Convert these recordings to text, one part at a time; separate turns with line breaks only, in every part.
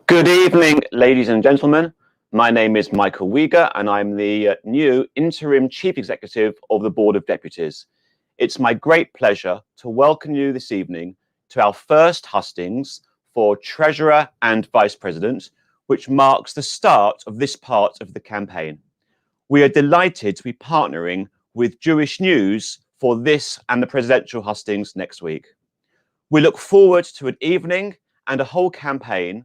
Good evening, ladies and gentlemen. My name is Michael Uyghur, and I'm the new interim chief executive of the Board of Deputies. It's my great pleasure to welcome you this evening to our first hustings for Treasurer and Vice President, which marks the start of this part of the campaign. We are delighted to be partnering with Jewish News for this and the presidential hustings next week. We look forward to an evening and a whole campaign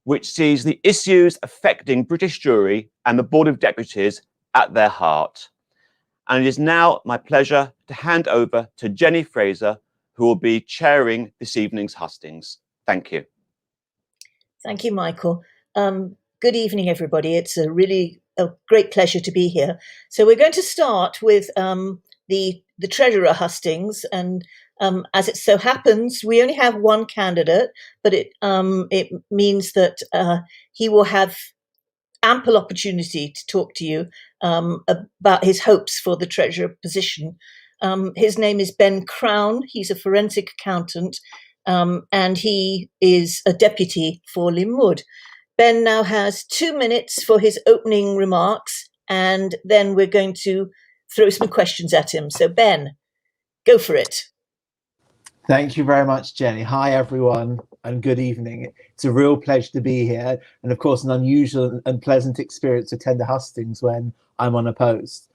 which sees the issues affecting British Jewry and the Board of Deputies at their heart. And it is now my pleasure to hand over to Jenny Fraser, who will be chairing this evening's hustings. Thank you.
Thank you, Michael. Good evening, everybody. It's a great pleasure to be here. So we're going to start with the Treasurer hustings, and as it so happens, we only have one candidate, but it means that he will have ample opportunity to talk to you about his hopes for the Treasurer position. His name is Ben Crown. He's a forensic accountant, and he is a deputy for Linwood. Ben now has 2 minutes for his opening remarks, and then we're going to throw some questions at him. So Ben, go for it.
Thank you very much, Jenny. Hi, everyone, and good evening. It's a real pleasure to be here, and of course, an unusual and pleasant experience to attend the hustings when I'm unopposed.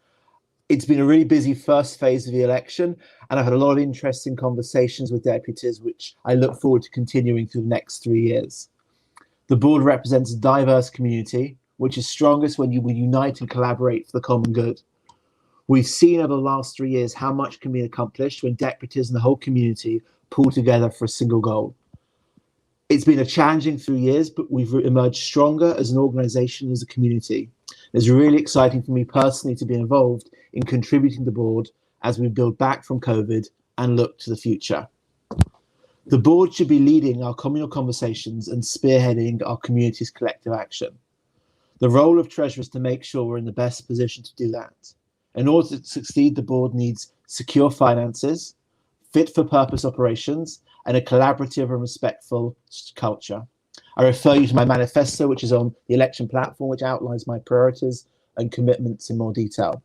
It's been a really busy first phase of the election, and I've had a lot of interesting conversations with deputies, which I look forward to continuing through the next 3 years. The board represents a diverse community, which is strongest when we unite and collaborate for the common good. We've seen over the last 3 years how much can be accomplished when deputies and the whole community pull together for a single goal. It's been a challenging 3 years, but we've emerged stronger as an organisation, as a community. It's really exciting for me personally to be involved in contributing to the board as we build back from COVID and look to the future. The board should be leading our communal conversations and spearheading our community's collective action. The role of Treasurer is to make sure we're in the best position to do that. In order to succeed, the board needs secure finances, fit-for-purpose operations, and a collaborative and respectful culture. I refer you to my manifesto, which is on the election platform, which outlines my priorities and commitments in more detail.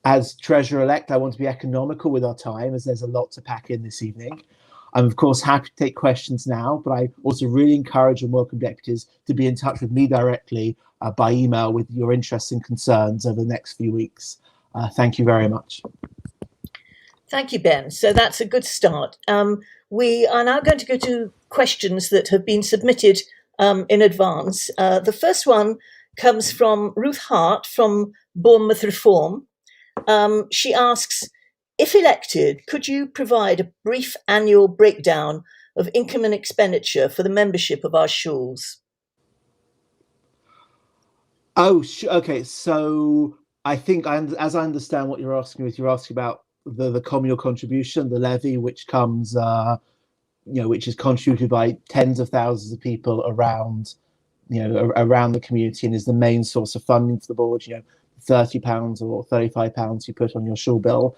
As Treasurer-elect, I want to be economical with our time, as there's a lot to pack in this evening. I'm, of course, happy to take questions now, but I also really encourage and welcome deputies to be in touch with me directly by email with your interests and concerns over the next few weeks. Thank you very much.
Thank you, Ben. So that's a good start. We are now going to go to questions that have been submitted in advance. The first one comes from Ruth Hart from Bournemouth Reform. She asks, if elected, could you provide a brief annual breakdown of income and expenditure for the membership of our shuls?
Oh, okay. So I think, as I understand what you're asking about the communal contribution, the levy, which comes, which is contributed by tens of thousands of people around, around the community, and is the main source of funding for the board. £30 or £35 you put on your shul bill.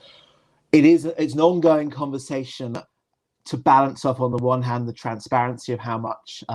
It's an ongoing conversation to balance off, on the one hand, the transparency of how much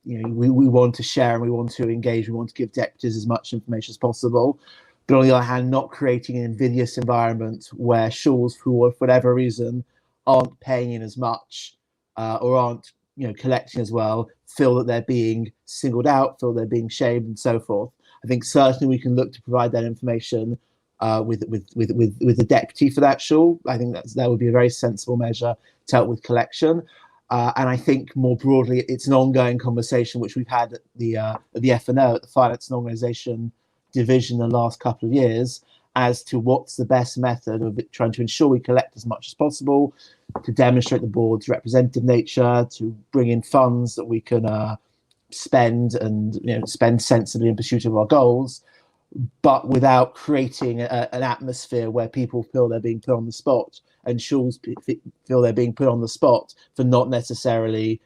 we want to share and we want to engage, we want to give deputies as much information as possible, but on the other hand, not creating an invidious environment where shuls, for whatever reason, aren't paying in as much or aren't collecting as well, feel that they're being singled out, feel they're being shamed, and so forth. I think certainly we can look to provide that information with the deputy for that shul. I think that would be a very sensible measure to help with collection. And I think more broadly, it's an ongoing conversation which we've had at the FNO, at the Finance and Organisation division in the last couple of years as to what's the best method of trying to ensure we collect as much as possible, to demonstrate the board's representative nature, to bring in funds that we can spend and spend sensibly in pursuit of our goals, but without creating an atmosphere where people feel they're being put on the spot, and schools feel they're being put on the spot for not necessarily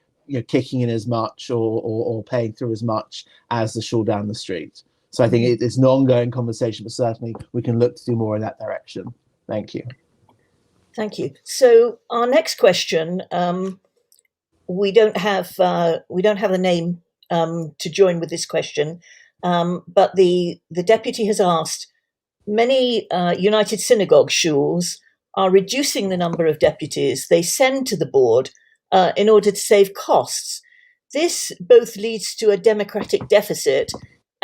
kicking in as much or paying through as much as the shul down the street. So I think it's an ongoing conversation, but certainly we can look to do more in that direction. Thank you.
Thank you. So our next question, we don't have a name to join with this question, but the deputy has asked, many United Synagogue shuls are reducing the number of deputies they send to the board in order to save costs. This both leads to a democratic deficit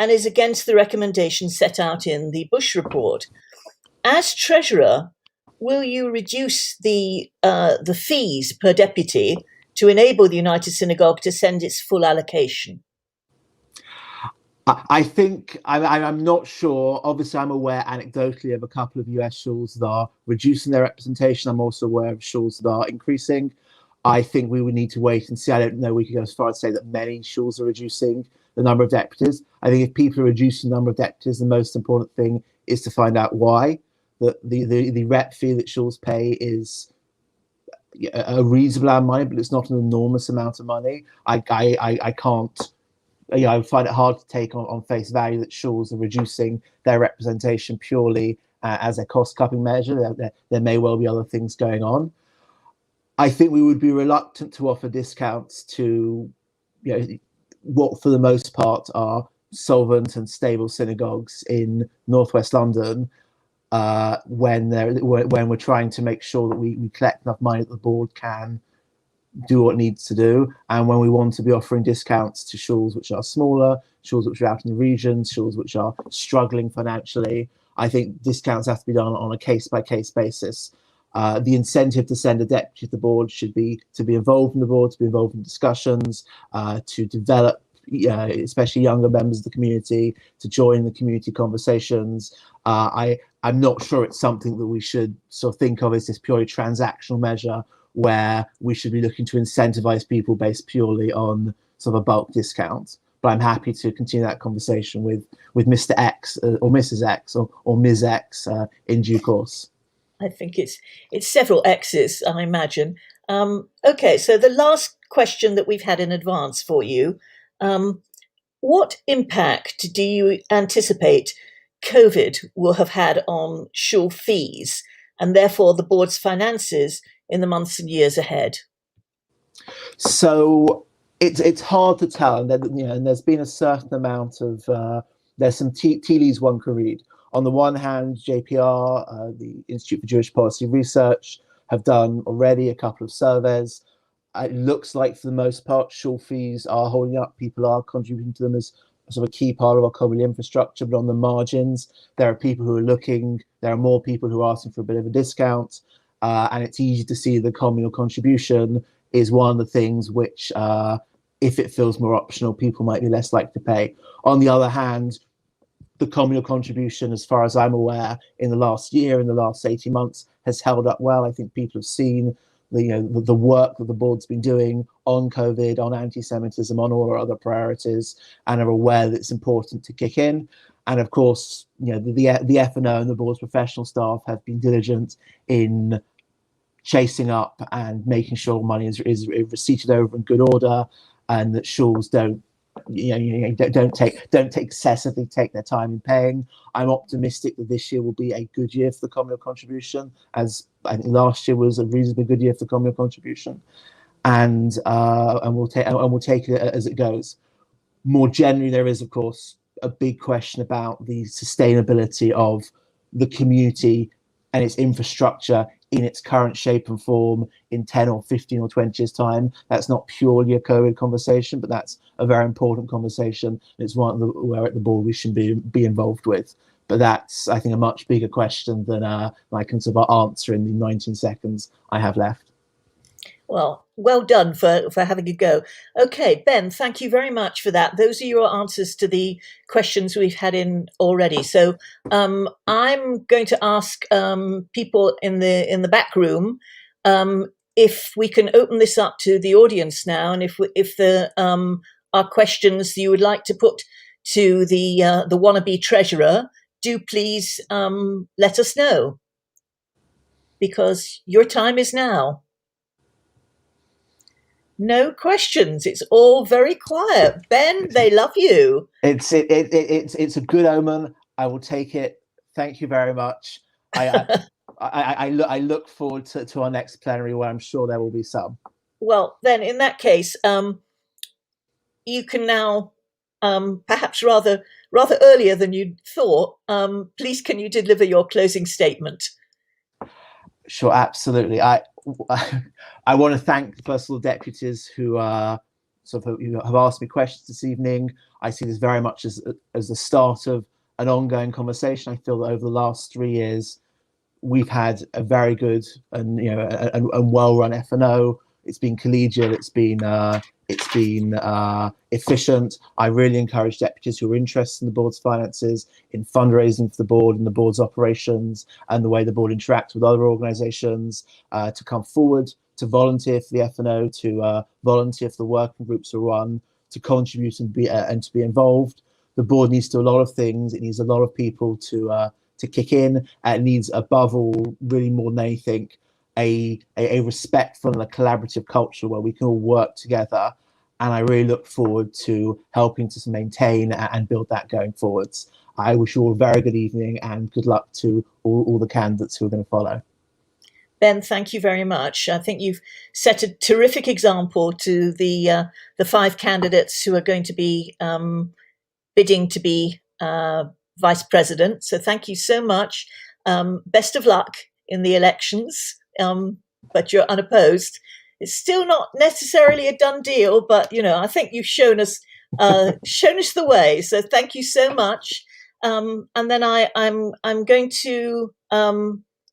and is against the recommendations set out in the Bush report. As treasurer, will you reduce the fees per deputy to enable the United Synagogue to send its full allocation?
I think, I'm not sure. Obviously, I'm aware anecdotally of a couple of US shuls that are reducing their representation. I'm also aware of shuls that are increasing. I think we would need to wait and see. I don't know we could go as far as to say that many shuls are reducing the number of deputies. I think if people are reducing the number of deputies, the most important thing is to find out why. The rep fee that shuls pay is a reasonable amount of money, but it's not an enormous amount of money. I can't. I would find it hard to take on face value that shuls are reducing their representation purely as a cost-cutting measure. There may well be other things going on. I think we would be reluctant to offer discounts to, what for the most part are solvent and stable synagogues in Northwest London, when we're trying to make sure that we collect enough money that the board can do what it needs to do, and when we want to be offering discounts to shuls which are smaller, shuls which are out in the regions, shuls which are struggling financially. I think discounts have to be done on a case-by-case basis. The incentive to send a deputy to the board should be to be involved in the board, to be involved in discussions, to develop, especially younger members of the community, to join the community conversations. I'm not sure it's something that we should sort of think of as this purely transactional measure where we should be looking to incentivize people based purely on sort of a bulk discount. But I'm happy to continue that conversation with Mr. X or Mrs. X or Ms. X in due course.
I think it's several X's, I imagine. Okay, so the last question that we've had in advance for you, what impact do you anticipate COVID will have had on shul fees and therefore the board's finances in the months and years ahead?
So it's hard to tell, and there's been a certain amount of there's some tea leaves one can read. On the one hand, JPR, the Institute for Jewish Policy Research, have done already a couple of surveys. It looks like for the most part, shul fees are holding up. People are contributing to them as sort of a key part of our communal infrastructure, but on the margins, there are people who are looking, there are more people who are asking for a bit of a discount, and it's easy to see the communal contribution is one of the things which, if it feels more optional, people might be less likely to pay. On the other hand, the communal contribution, as far as I'm aware, in the last year, in the last 18 months, has held up well. I think people have seen the work that the board's been doing on COVID, on anti-Semitism, on all our other priorities, and are aware that it's important to kick in. And of course, the F&O and the board's professional staff have been diligent in chasing up and making sure money is receipted over in good order, and that shuls don't excessively take their time in paying. I'm optimistic that this year will be a good year for the communal contribution, as I think last year was a reasonably good year for the communal contribution, and we'll take it as it goes. More generally, there is of course a big question about the sustainability of the community and its infrastructure in its current shape and form in 10 or 15 or 20 years' time. That's not purely a COVID conversation, but that's a very important conversation. It's one where at the board we should be involved with. But that's, I think, a much bigger question than I can sort of answer in the 19 seconds I have left.
Well, well done for having a go. Okay, Ben, thank you very much for that. Those are your answers to the questions we've had in already. So I'm going to ask people in the back room if we can open this up to the audience now, and if there are questions you would like to put to the wannabe treasurer, do please let us know, because your time is now. No questions. It's all very quiet. Ben, they love you.
It's a good omen. I will take it. Thank you very much. I look forward to our next plenary, where I'm sure there will be some.
Well, then, in that case, you can now, perhaps rather earlier than you'd thought, please can you deliver your closing statement?
Sure, absolutely. I want to thank first of all deputies who have asked me questions this evening. I see this very much as the start of an ongoing conversation. I feel that over the last 3 years, we've had a very good and and well-run F&O. It's been collegial. It's been efficient. I really encourage deputies who are interested in the board's finances, in fundraising for the board and the board's operations, and the way the board interacts with other organisations, to come forward, to volunteer for the F&O, to volunteer for the working groups are run, to contribute and to be involved. The board needs to do a lot of things. It needs a lot of people to kick in. It needs, above all, really more than anything, a respectful and a collaborative culture where we can all work together. And I really look forward to helping to maintain and build that going forwards. I wish you all a very good evening and good luck to all the candidates who are going to follow.
Ben, thank you very much. I think you've set a terrific example to the 5 candidates who are going to be bidding to be vice president. So thank you so much. Best of luck in the elections, but you're unopposed. It's still not necessarily a done deal, but I think you've shown us the way. So thank you so much. And then I'm going to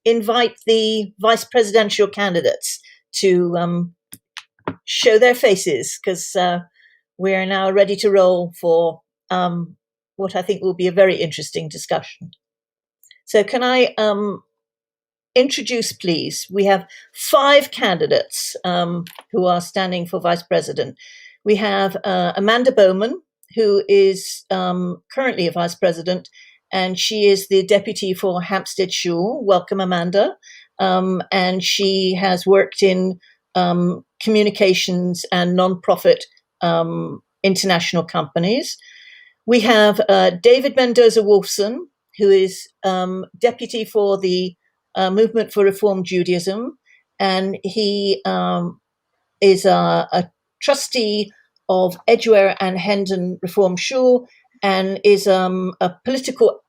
invite the vice presidential candidates to show their faces, because we are now ready to roll for what I think will be a very interesting discussion. So can I introduce, please? We have 5 candidates who are standing for vice president. We have Amanda Bowman, who is currently a vice president, and she is the deputy for Hampstead Shule. Welcome, Amanda. And she has worked in communications and non-profit international companies. We have David Mendoza-Wolfson, who is deputy for the Movement for Reform Judaism, and he is a trustee of Edgware and Hendon Reform Shul, and is a political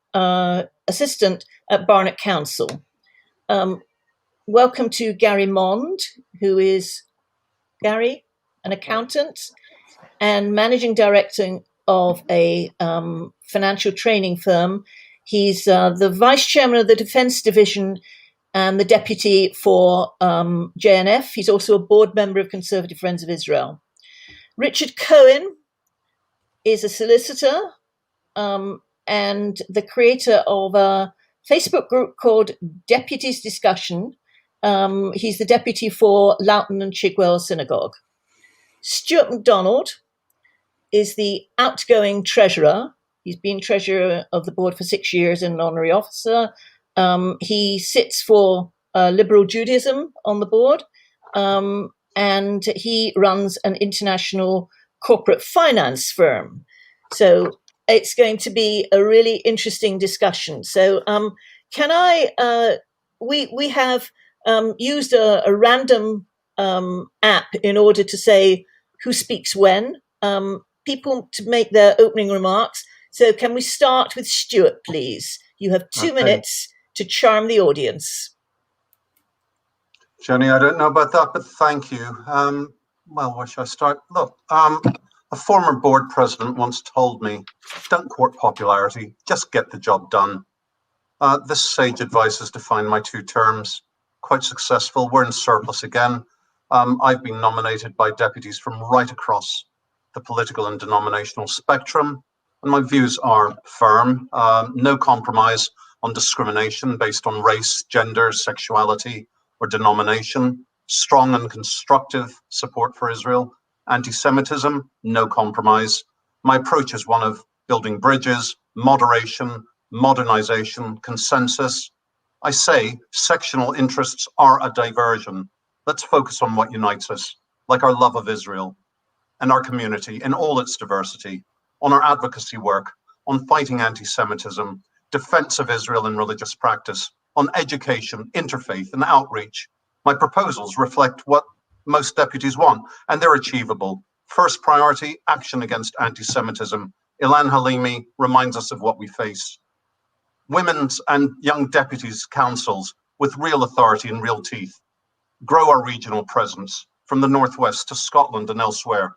assistant at Barnet Council. Welcome to Gary Mond, who is, Gary, an accountant and managing director of a financial training firm. He's the vice chairman of the Defence Division and the deputy for JNF. He's also a board member of Conservative Friends of Israel. Richard Cohen is a solicitor and the creator of a Facebook group called Deputies Discussion. He's the deputy for Loughton and Chigwell Synagogue. Stuart MacDonald is the outgoing treasurer. He's been treasurer of the board for 6 years and an honorary officer. He sits for Liberal Judaism on the board, and he runs an international corporate finance firm. So it's going to be a really interesting discussion. So can I, we have used a random app in order to say who speaks when, people to make their opening remarks. So can we start with Stuart, please? You have 2 minutes to charm the audience.
Jenny, I don't know about that, but thank you. Well, where should I start? Look, a former board president once told me, don't court popularity, just get the job done. This sage advice has defined my 2 terms. Quite successful. We're in surplus again. I've been nominated by deputies from right across the political and denominational spectrum, and my views are firm. No compromise on discrimination based on race, gender, sexuality, or denomination. Strong and constructive support for Israel. Anti-Semitism, no compromise. My approach is one of building bridges, moderation, modernization, consensus. I say sectional interests are a diversion. Let's focus on what unites us, like our love of Israel and our community in all its diversity, on our advocacy work, on fighting anti-Semitism, defense of Israel in religious practice, on education, interfaith, and outreach. My proposals reflect what most deputies want, and they're achievable. First priority, action against anti-Semitism. Ilan Halimi reminds us of what we face. Women's and young deputies councils with real authority and real teeth. Grow our regional presence from the Northwest to Scotland and elsewhere.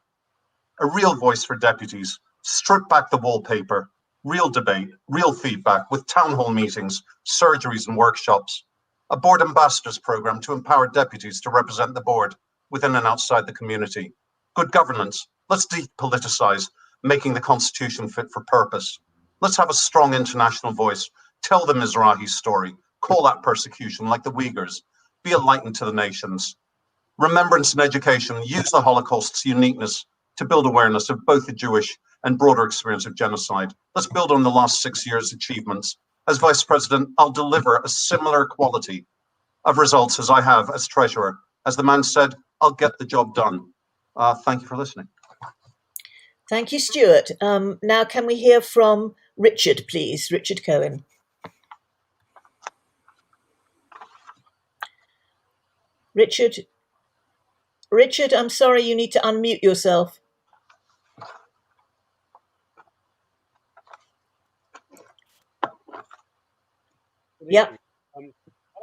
A real voice for deputies, strip back the wallpaper, real debate, real feedback with town hall meetings, surgeries and workshops. A board ambassadors program to empower deputies to represent the board within and outside the community. Good governance, let's depoliticize, making the constitution fit for purpose. Let's have a strong international voice, tell the Mizrahi story, call out persecution like the Uyghurs, be a light to the nations. Remembrance and education, use the Holocaust's uniqueness to build awareness of both the Jewish and broader experience of genocide. Let's build on the last 6 years' achievements. As Vice President, I'll deliver a similar quality of results as I have as Treasurer. As the man said, I'll get the job done. Thank you for listening.
Thank you, Stuart. Now can we hear from Richard, please? Richard Cohen. Richard, I'm sorry, you need to unmute yourself. Yeah.
When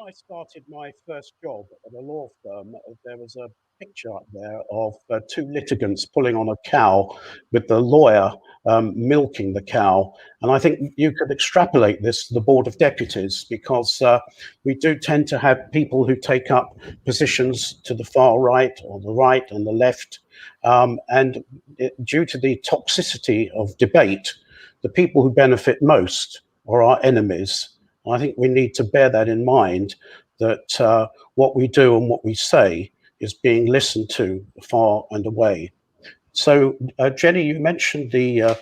I started my first job at a law firm, there was a picture up there of two litigants pulling on a cow with the lawyer milking the cow. And I think you could extrapolate this to the Board of Deputies, because we do tend to have people who take up positions to the far right or the right and the left. Due to the toxicity of debate, the people who benefit most are our enemies. I think we need to bear that in mind, that what we do and what we say is being listened to far and away. So, Jenny, you mentioned the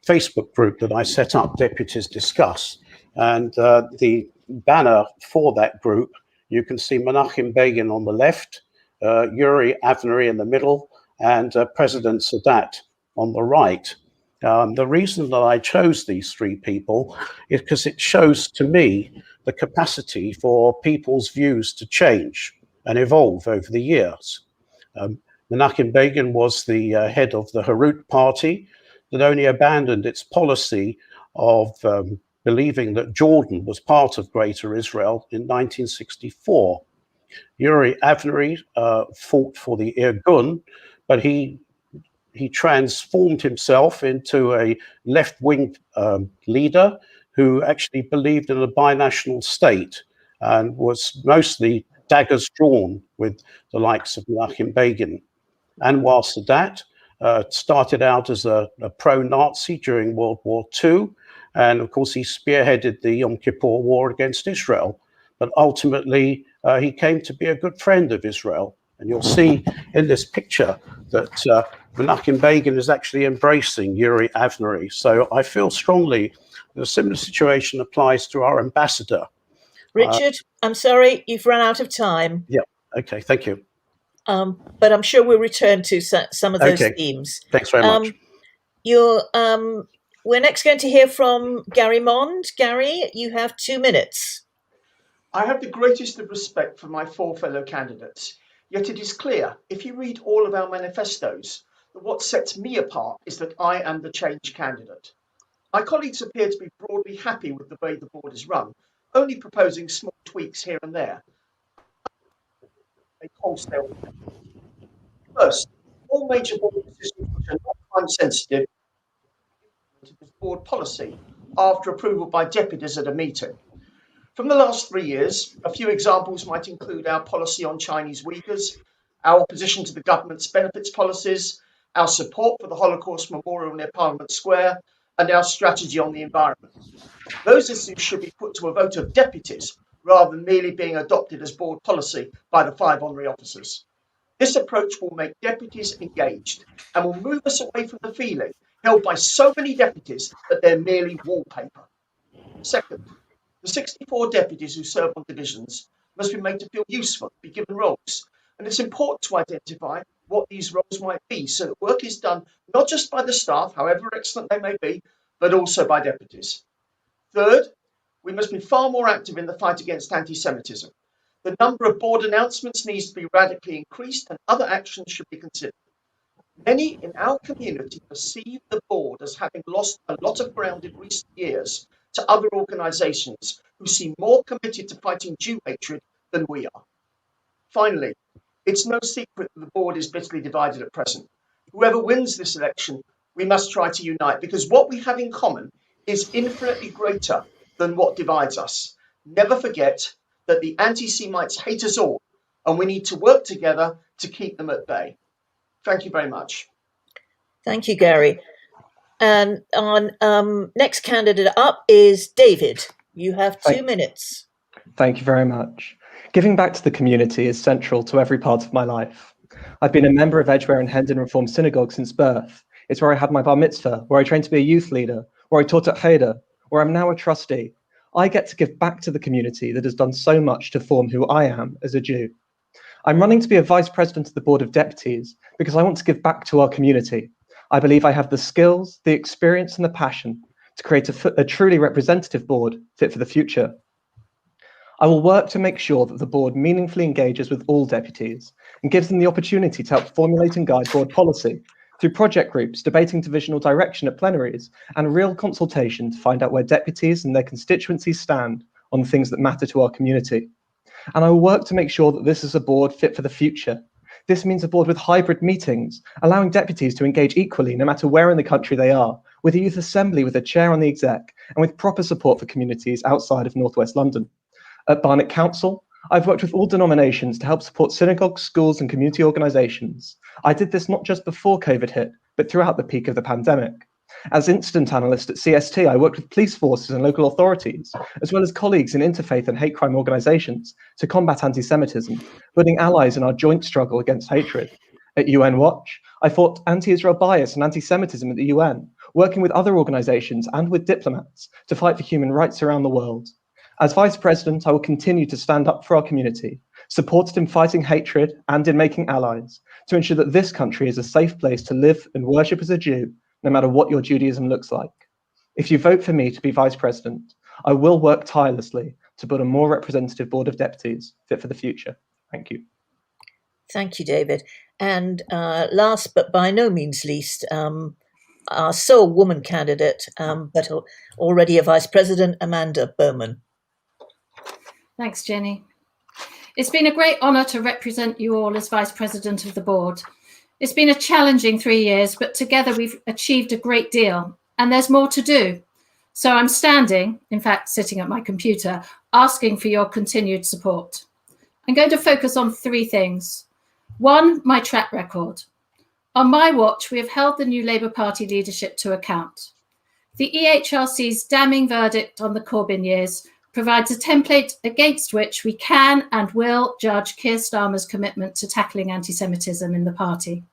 Facebook group that I set up, Deputies Discuss, and the banner for that group, you can see Menachem Begin on the left, Yuri Avnery in the middle, and President Sadat on the right. The reason that I chose these three people is because it shows to me the capacity for people's views to change and evolve over the years. Menachem Begin was the head of the Harut party that only abandoned its policy of believing that Jordan was part of Greater Israel in 1964. Yuri Avnery fought for the Irgun, but he transformed himself into a left-wing leader who actually believed in a binational state and was mostly daggers drawn with the likes of Menachem Begin. Anwar Sadat started out as a pro-Nazi during World War II, and of course he spearheaded the Yom Kippur War against Israel, but ultimately he came to be a good friend of Israel. And you'll see in this picture that Menachem Begin is actually embracing Yuri Avnery. So I feel strongly that a similar situation applies to our ambassador.
Richard, I'm sorry, you've run out of time.
Yeah, okay, thank you.
But I'm sure we'll return to some of those themes.
Thanks very much.
We're next going to hear from Gary Mond. Gary, you have 2 minutes.
I have the greatest of respect for my four fellow candidates. Yet it is clear, if you read all of our manifestos, that what sets me apart is that I am the change candidate. My colleagues appear to be broadly happy with the way the board is run, only proposing small tweaks here and there. First, all major board decisions which are not time sensitive to this board policy after approval by deputies at a meeting. From the last 3 years, a few examples might include our policy on Chinese Uyghurs, our opposition to the government's benefits policies, our support for the Holocaust Memorial near Parliament Square, and our strategy on the environment. Those issues should be put to a vote of deputies rather than merely being adopted as board policy by the 5 honorary officers. This approach will make deputies engaged and will move us away from the feeling held by so many deputies that they're merely wallpaper. Second, the 64 deputies who serve on divisions must be made to feel useful, be given roles, and it's important to identify what these roles might be so that work is done not just by the staff, however excellent they may be, but also by deputies. Third, we must be far more active in the fight against anti-Semitism. The number of board announcements needs to be radically increased and other actions should be considered. Many in our community perceive the board as having lost a lot of ground in recent years to other organisations who seem more committed to fighting Jew hatred than we are. Finally, it's no secret that the board is bitterly divided at present. Whoever wins this election, we must try to unite because what we have in common is infinitely greater than what divides us. Never forget that the anti-Semites hate us all and we need to work together to keep them at bay. Thank you very much.
Thank you, Gary. And our next candidate up is David. You have 2 minutes.
Thank you very much. Giving back to the community is central to every part of my life. I've been a member of Edgware and Hendon Reformed Synagogue since birth. It's where I had my bar mitzvah, where I trained to be a youth leader, where I taught at Cheder, where I'm now a trustee. I get to give back to the community that has done so much to form who I am as a Jew. I'm running to be a vice president of the Board of Deputies because I want to give back to our community. I believe I have the skills, the experience and the passion to create a truly representative board fit for the future. I will work to make sure that the board meaningfully engages with all deputies and gives them the opportunity to help formulate and guide board policy through project groups, debating divisional direction at plenaries, and real consultation to find out where deputies and their constituencies stand on the things that matter to our community. And I will work to make sure that this is a board fit for the future. This means a board with hybrid meetings, allowing deputies to engage equally no matter where in the country they are, with a youth assembly with a chair on the exec, and with proper support for communities outside of North West London. At Barnet Council, I've worked with all denominations to help support synagogues, schools and community organisations. I did this not just before COVID hit, but throughout the peak of the pandemic. As incident analyst at CST, I worked with police forces and local authorities, as well as colleagues in interfaith and hate crime organisations to combat anti-Semitism, building allies in our joint struggle against hatred. At UN Watch, I fought anti-Israel bias and anti-Semitism at the UN, working with other organisations and with diplomats to fight for human rights around the world. As Vice President, I will continue to stand up for our community, supported in fighting hatred and in making allies, to ensure that this country is a safe place to live and worship as a Jew, no matter what your Judaism looks like. If you vote for me to be Vice President, I will work tirelessly to build a more representative Board of Deputies fit for the future. Thank you.
Thank you, David. And last but by no means least, our sole woman candidate, but already a Vice President, Amanda Bowman.
Thanks, Jenny. It's been a great honour to represent you all as Vice President of the Board. It's been a challenging 3 years, but together we've achieved a great deal, and there's more to do. So I'm standing, in fact, sitting at my computer, asking for your continued support. I'm going to focus on 3 things. 1, my track record. On my watch, we have held the new Labour Party leadership to account. The EHRC's damning verdict on the Corbyn years provides a template against which we can and will judge Keir Starmer's commitment to tackling anti-Semitism in the party.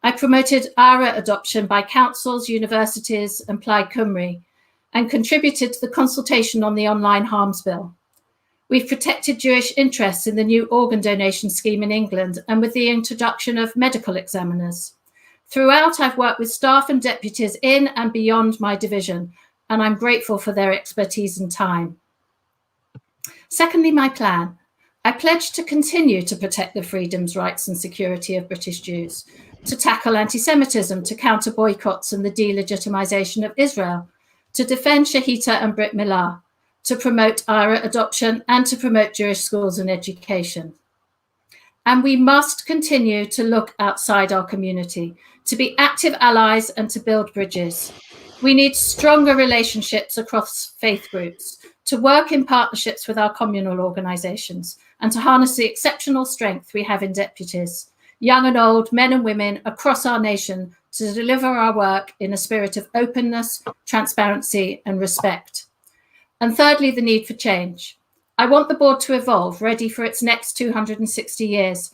I promoted ARA adoption by councils, universities and Plaid Cymru and contributed to the consultation on the online harms bill. We've protected Jewish interests in the new organ donation scheme in England and with the introduction of medical examiners. Throughout, I've worked with staff and deputies in and beyond my division, and I'm grateful for their expertise and time. Secondly, my plan. I pledge to continue to protect the freedoms, rights and security of British Jews, to tackle anti-Semitism, to counter boycotts and the delegitimisation of Israel, to defend Shahita and Brit Milah, to promote IRA adoption and to promote Jewish schools and education. And we must continue to look outside our community, to be active allies and to build bridges. We need stronger relationships across faith groups, to work in partnerships with our communal organisations, and to harness the exceptional strength we have in deputies, young and old, men and women across our nation, to deliver our work in a spirit of openness, transparency, and respect. And thirdly, the need for change. I want the board to evolve, ready for its next 260 years.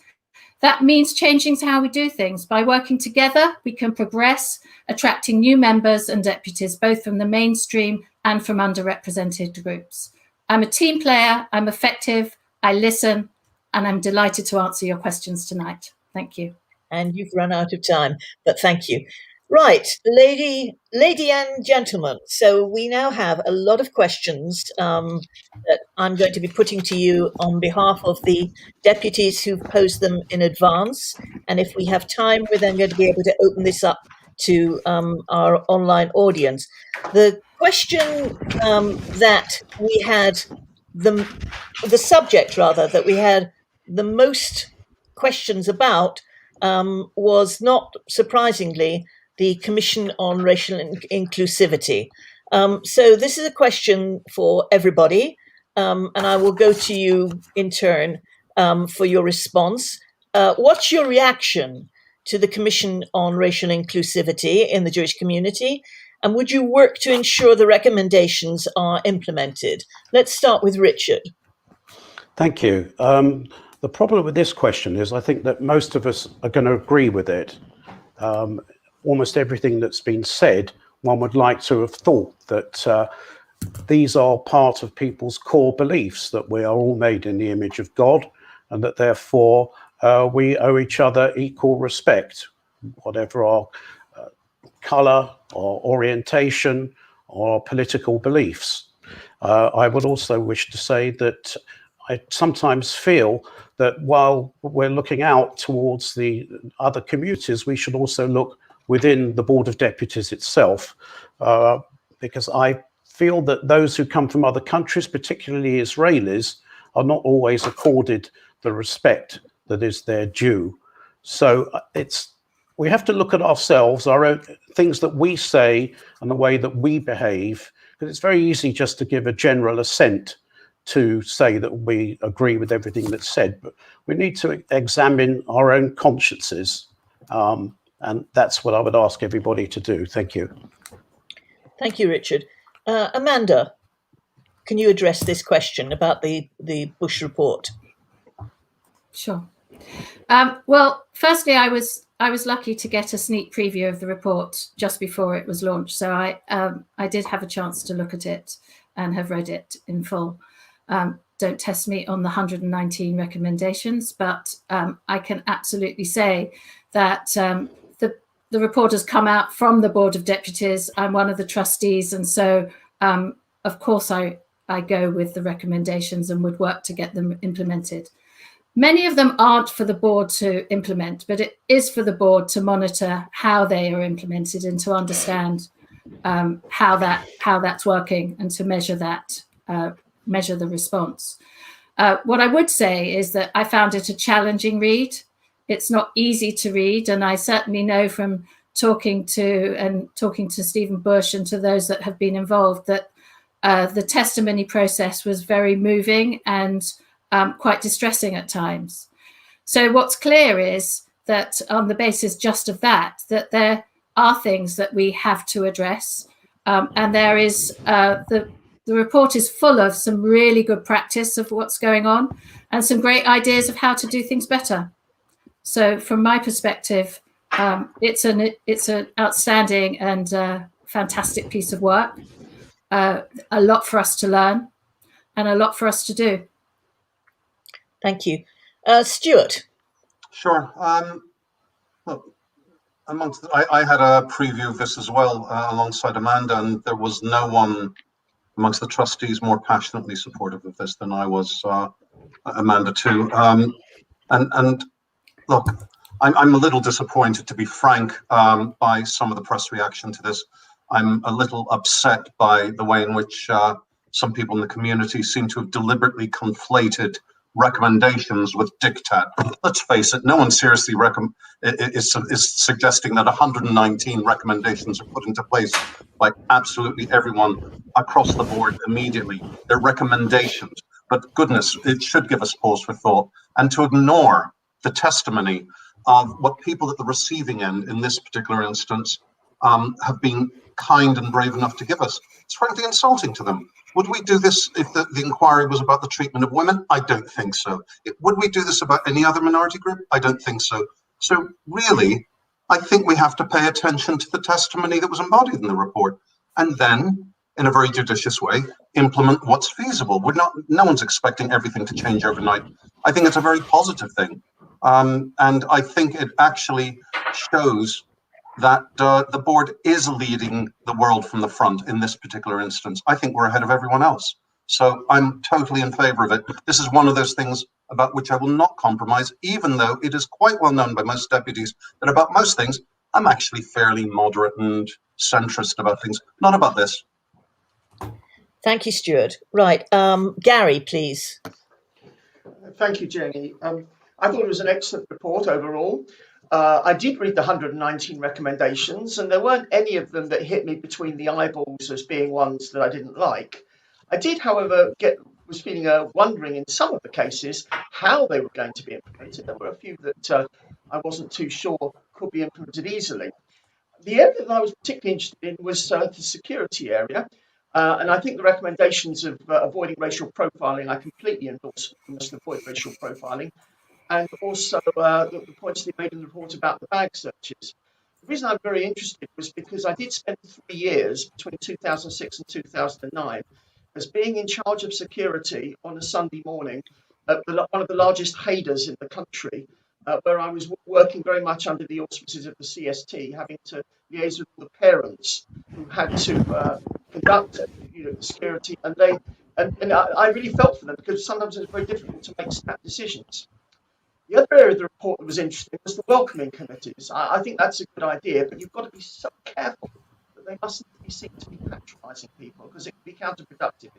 That means changing how we do things. By working together, we can progress, attracting new members and deputies, both from the mainstream and from underrepresented groups. I'm a team player, I'm effective, I listen, and I'm delighted to answer your questions tonight. Thank you.
And you've run out of time, but thank you. Right, lady and gentlemen, so we now have a lot of questions that I'm going to be putting to you on behalf of the deputies who've posed them in advance. And if we have time, we're then going to be able to open this up to our online audience. The question that we had, the subject rather, that we had the most questions about was, not surprisingly, the Commission on Racial Inclusivity. So this is a question for everybody, and I will go to you in turn for your response. What's your reaction to the Commission on Racial Inclusivity in the Jewish community? And would you work to ensure the recommendations are implemented? Let's start with Richard.
Thank you. The problem with this question is I think that most of us are going to agree with it. Almost everything that's been said, one would like to have thought that these are part of people's core beliefs, that we are all made in the image of God, and that therefore we owe each other equal respect, whatever our colour or orientation or political beliefs. I would also wish to say that I sometimes feel that while we're looking out towards the other communities, we should also look within the Board of Deputies itself, because I feel that those who come from other countries, particularly Israelis, are not always accorded the respect that is their due. So we have to look at ourselves, our own things that we say and the way that we behave, because it's very easy just to give a general assent to say that we agree with everything that's said, but we need to examine our own consciences. And that's what I would ask everybody to do. Thank you. Thank you,
Richard. Amanda, can you address this question about the Bush report?
Sure. Well, firstly, I was lucky to get a sneak preview of the report just before it was launched, so I did have a chance to look at it and have read it in full. Don't test me on the 119 recommendations, but I can absolutely say that the report has come out from the Board of Deputies. I'm one of the trustees, and so of course I go with the recommendations and would work to get them implemented. Many of them aren't for the board to implement, but it is for the board to monitor how they are implemented and to understand how that's working and to measure that, measure the response. What I would say is that I found it a challenging read. It's not easy to read, and I certainly know from talking to Stephen Bush and to those that have been involved that the testimony process was very moving and quite distressing at times. So what's clear is that on the basis just of that there are things that we have to address, and there is the report is full of some really good practice of what's going on and some great ideas of how to do things better. So from my perspective, it's an outstanding and fantastic piece of work, a lot for us to learn and a lot for us to do.
Thank you. Stuart.
Sure. Look, I had a preview of this as well alongside Amanda, and there was no one amongst the trustees more passionately supportive of this than I was, Amanda too. And look, I'm a little disappointed, to be frank, by some of the press reaction to this. I'm a little upset by the way in which some people in the community seem to have deliberately conflated recommendations with diktat. Let's face it, no one seriously is suggesting that 119 recommendations are put into place by absolutely everyone across the board immediately. They're recommendations. but goodness, it should give us pause for thought. And to ignore the testimony of what people at the receiving end in this particular instance have been kind and brave enough to give us. It's frankly insulting to them. Would we do this if the inquiry was about the treatment of women? I don't think so. Would we do this about any other minority group? I don't think so. So really, I think we have to pay attention to the testimony that was embodied in the report, and then, in a very judicious way, implement what's feasible. No one's expecting everything to change overnight. I think it's a very positive thing. And I think it actually shows that the board is leading the world from the front in this particular instance. I think we're ahead of everyone else. So I'm totally in favor of it. This is one of those things about which I will not compromise, even though it is quite well known by most deputies that about most things, I'm actually fairly moderate and centrist about things, not about this.
Thank you, Stuart. Right, Gary, please.
Thank you, Jenny. I thought it was an excellent report overall. I did read the 119 recommendations, and there weren't any of them that hit me between the eyeballs as being ones that I didn't like. I did, however, was feeling wondering in some of the cases how they were going to be implemented. There were a few that I wasn't too sure could be implemented easily. The area that I was particularly interested in was the security area. And I think the recommendations of avoiding racial profiling, I completely endorse. We must avoid racial profiling. And also the points they made in the report about the bag searches. The reason I'm very interested was because I did spend 3 years between 2006 and 2009 as being in charge of security on a Sunday morning at one of the largest Haiders in the country, where I was working very much under the auspices of the CST, having to liaise with the parents who had to conduct the security, and I really felt for them because sometimes it's very difficult to make snap decisions. The other area of the report that was interesting was the welcoming committees. I think that's a good idea, but you've got to be so careful that they mustn't be seen to be patronising people because it can be counterproductive.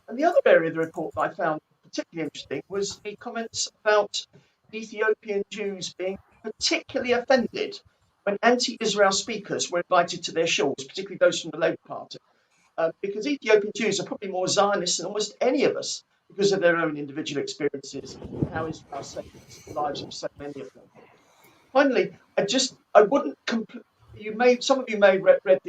And the other area of the report that I found particularly interesting was the comments about Ethiopian Jews being particularly offended when anti-Israel speakers were invited to their shores, particularly those from the Labour Party, because Ethiopian Jews are probably more Zionist than almost any of us because of their own individual experiences and how Israel saved the lives of so many of them. Finally, I wouldn't some of you may read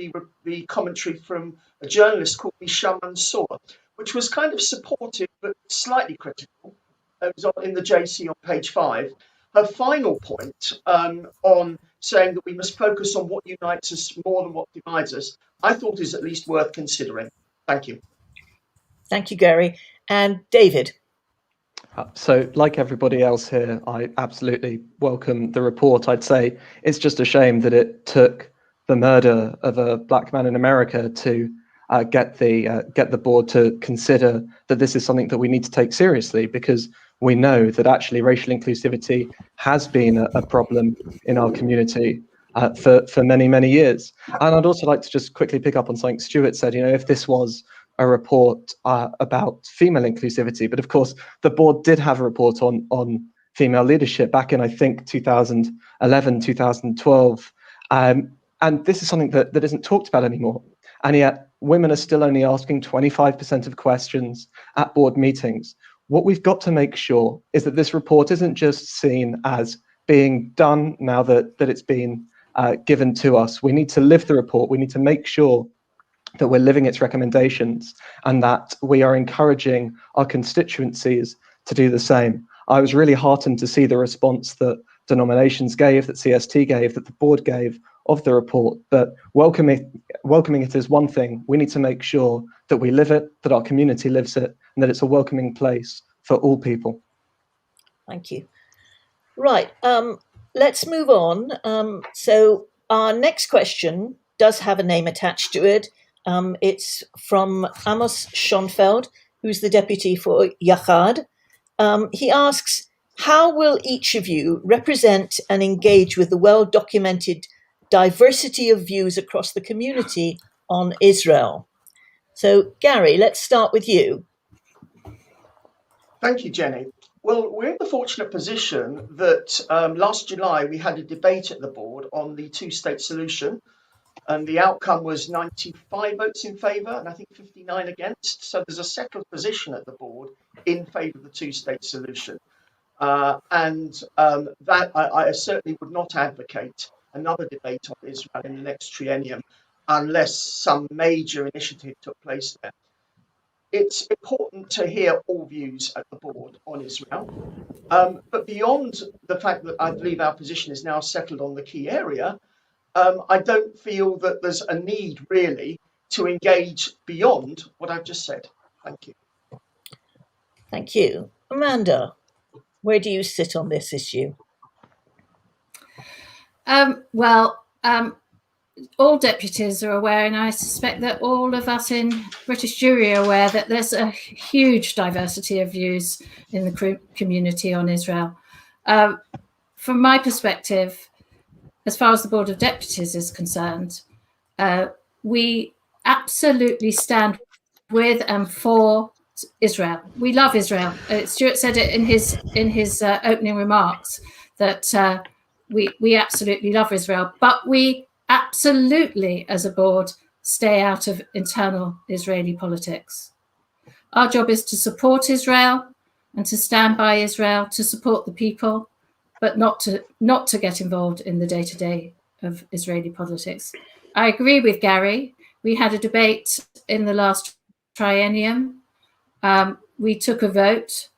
the commentary from a journalist called Misham Mansour, which was kind of supportive but slightly critical. It was in the JC on page 5. Her final point on saying that we must focus on what unites us more than what divides us, I thought is at least worth considering. Thank you.
Thank you, Gary. And David.
So, like everybody else here, I absolutely welcome the report. I'd say it's just a shame that it took the murder of a black man in America to get the board to consider that this is something that we need to take seriously, because we know that actually racial inclusivity has been a problem in our community for many, many years. And I'd also like to just quickly pick up on something Stuart said. If this was a report about female inclusivity, but of course the board did have a report on female leadership back in, I think, 2011, 2012. And this is something that isn't talked about anymore. And yet women are still only asking 25% of questions at board meetings. What we've got to make sure is that this report isn't just seen as being done now that it's been given to us. We need to live the report. We need to make sure that we're living its recommendations and that we are encouraging our constituencies to do the same. I was really heartened to see the response that denominations gave, that CST gave, that the board gave of the report. But welcoming it is one thing. We need to make sure that we live it, that our community lives it, and that it's a welcoming place for all people.
Thank you. Right, let's move on. So our next question does have a name attached to it. It's from Amos Schonfeld, who's the deputy for Yachad. He asks, how will each of you represent and engage with the well-documented diversity of views across the community on Israel? So, Gary, let's start with you.
Thank you, Jenny. Well, we're in the fortunate position that last July we had a debate at the board on the two-state solution, And the outcome was 95 votes in favour and I think 59 against. So there's a settled position at the board in favour of the two-state solution. That I certainly would not advocate another debate on Israel in the next triennium unless some major initiative took place there. It's important to hear all views at the board on Israel. But beyond the fact that I believe our position is now settled on the key area, I don't feel that there's a need really to engage beyond what I've just said. Thank you.
Thank you. Amanda, where do you sit on this issue?
All deputies are aware, and I suspect that all of us in British jury are aware, that there's a huge diversity of views in the community on Israel. From my perspective, as far as the Board of Deputies is concerned, we absolutely stand with and for Israel. We love Israel. Stuart said it in his opening remarks that we absolutely love Israel, but we absolutely, as a board, stay out of internal Israeli politics. Our job is to support Israel and to stand by Israel, to support the people, but not to get involved in the day-to-day of Israeli politics. I agree with Gary. We had a debate in the last triennium. We took a vote,